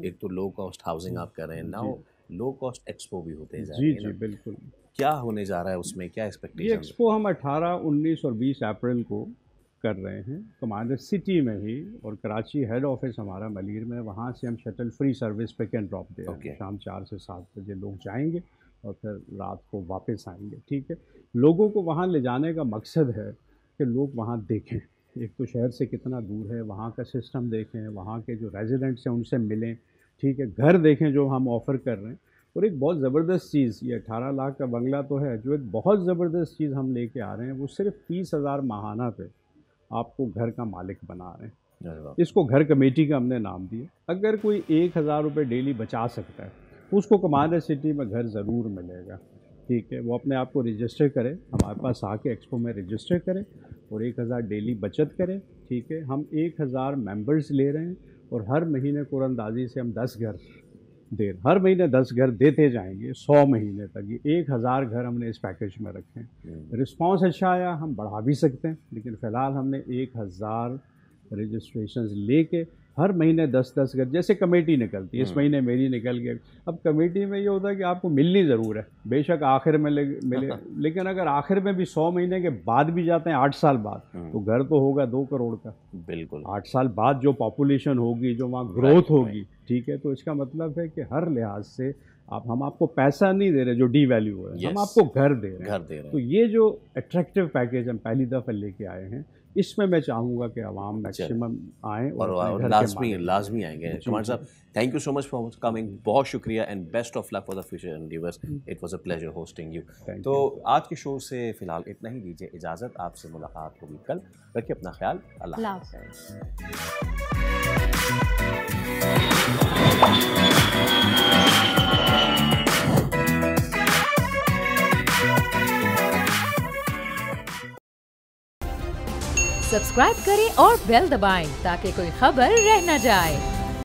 एक तो लो कॉस्ट हाउसिंग आप कर रहे हैं, नाउ लो कॉस्ट एक्सपो भी होते जा रहे हैं। जी बिल्कुल। क्या होने जा रहा है उसमें, क्या एक्सपेक्टेशन? ये एक्सपो हम 18, 19 और 20 अप्रैल को कर रहे हैं कमांडर सिटी में ही, और कराची हेड ऑफिस हमारा मलीर में, वहाँ से हम shuttle free service pick and drop दे रहे हैं। शाम 4 से 7 बजे लोग जाएंगे और फिर रात को वापस आएंगे, ठीक है। लोगों को वहाँ ले जाने का मकसद है कि लोग वहाँ देखें, एक तो शहर से कितना दूर है, वहाँ का सिस्टम देखें, वहाँ के जो रेजिडेंट्स हैं उनसे मिलें, ठीक है, घर देखें जो हम ऑफ़र कर रहे हैं। और एक बहुत ज़बरदस्त चीज़, ये 18 लाख का बंगला तो है, जो एक बहुत ज़बरदस्त चीज़ हम लेके आ रहे हैं, वो सिर्फ 30,000 माहाना पे आपको घर का मालिक बना रहे हैं। इसको घर कमेटी का हमने नाम दिया। अगर कोई 1000 रुपये डेली बचा सकता है, उसको कमांडर सिटी में घर ज़रूर मिलेगा, ठीक है। वो अपने आप को रजिस्टर करे, हमारे पास आके एक्सपो में रजिस्टर करें और 1000 डेली बचत करें, ठीक है। हम 1000 मेंबर्स ले रहे हैं और हर महीने कुरंदाजी से हम 10 घर हर महीने 10 घर देते जाएंगे 100 महीने तक। ये 1000 घर हमने इस पैकेज में रखे हैं। रिस्पांस अच्छा आया, हम बढ़ा भी सकते हैं, लेकिन फ़िलहाल हमने 1000 रजिस्ट्रेशंस लेके हर महीने 10-10 घर, जैसे कमेटी निकलती है, इस महीने मेरी निकल गई। अब कमेटी में ये होता है कि आपको मिलनी ज़रूर है, बेशक आखिर में मिले लेकिन अगर आखिर में भी 100 महीने के बाद भी जाते हैं, 8 साल बाद, तो घर तो होगा 2 करोड़ का। बिल्कुल 8 साल बाद जो पॉपुलेशन होगी, जो वहाँ ग्रोथ होगी, ठीक है। तो इसका मतलब है कि हर लिहाज से हम आपको पैसा नहीं दे रहे जो डी वैल्यू हो रहा है, हम आपको घर दे रहे हैं। तो ये जो अट्रैक्टिव पैकेज हम पहली दफ़ा लेके आए हैं, इसमें मैं चाहूँगा कि आवाम मैक्सिमम आएँ और लाजमी आएंगे। कमांडर साहब, thank you so much for coming, बहुत शुक्रिया and best of luck for the future endeavours. It was a pleasure hosting you. तो आज के शो से फिलहाल इतना ही, दीजिए इजाज़त, आपसे मुलाकात होगी कल। रखिए अपना ख्याल, अल्लाह हाफ़िज़। सब्सक्राइब करें और बेल दबाएं ताकि कोई खबर रह न जाए।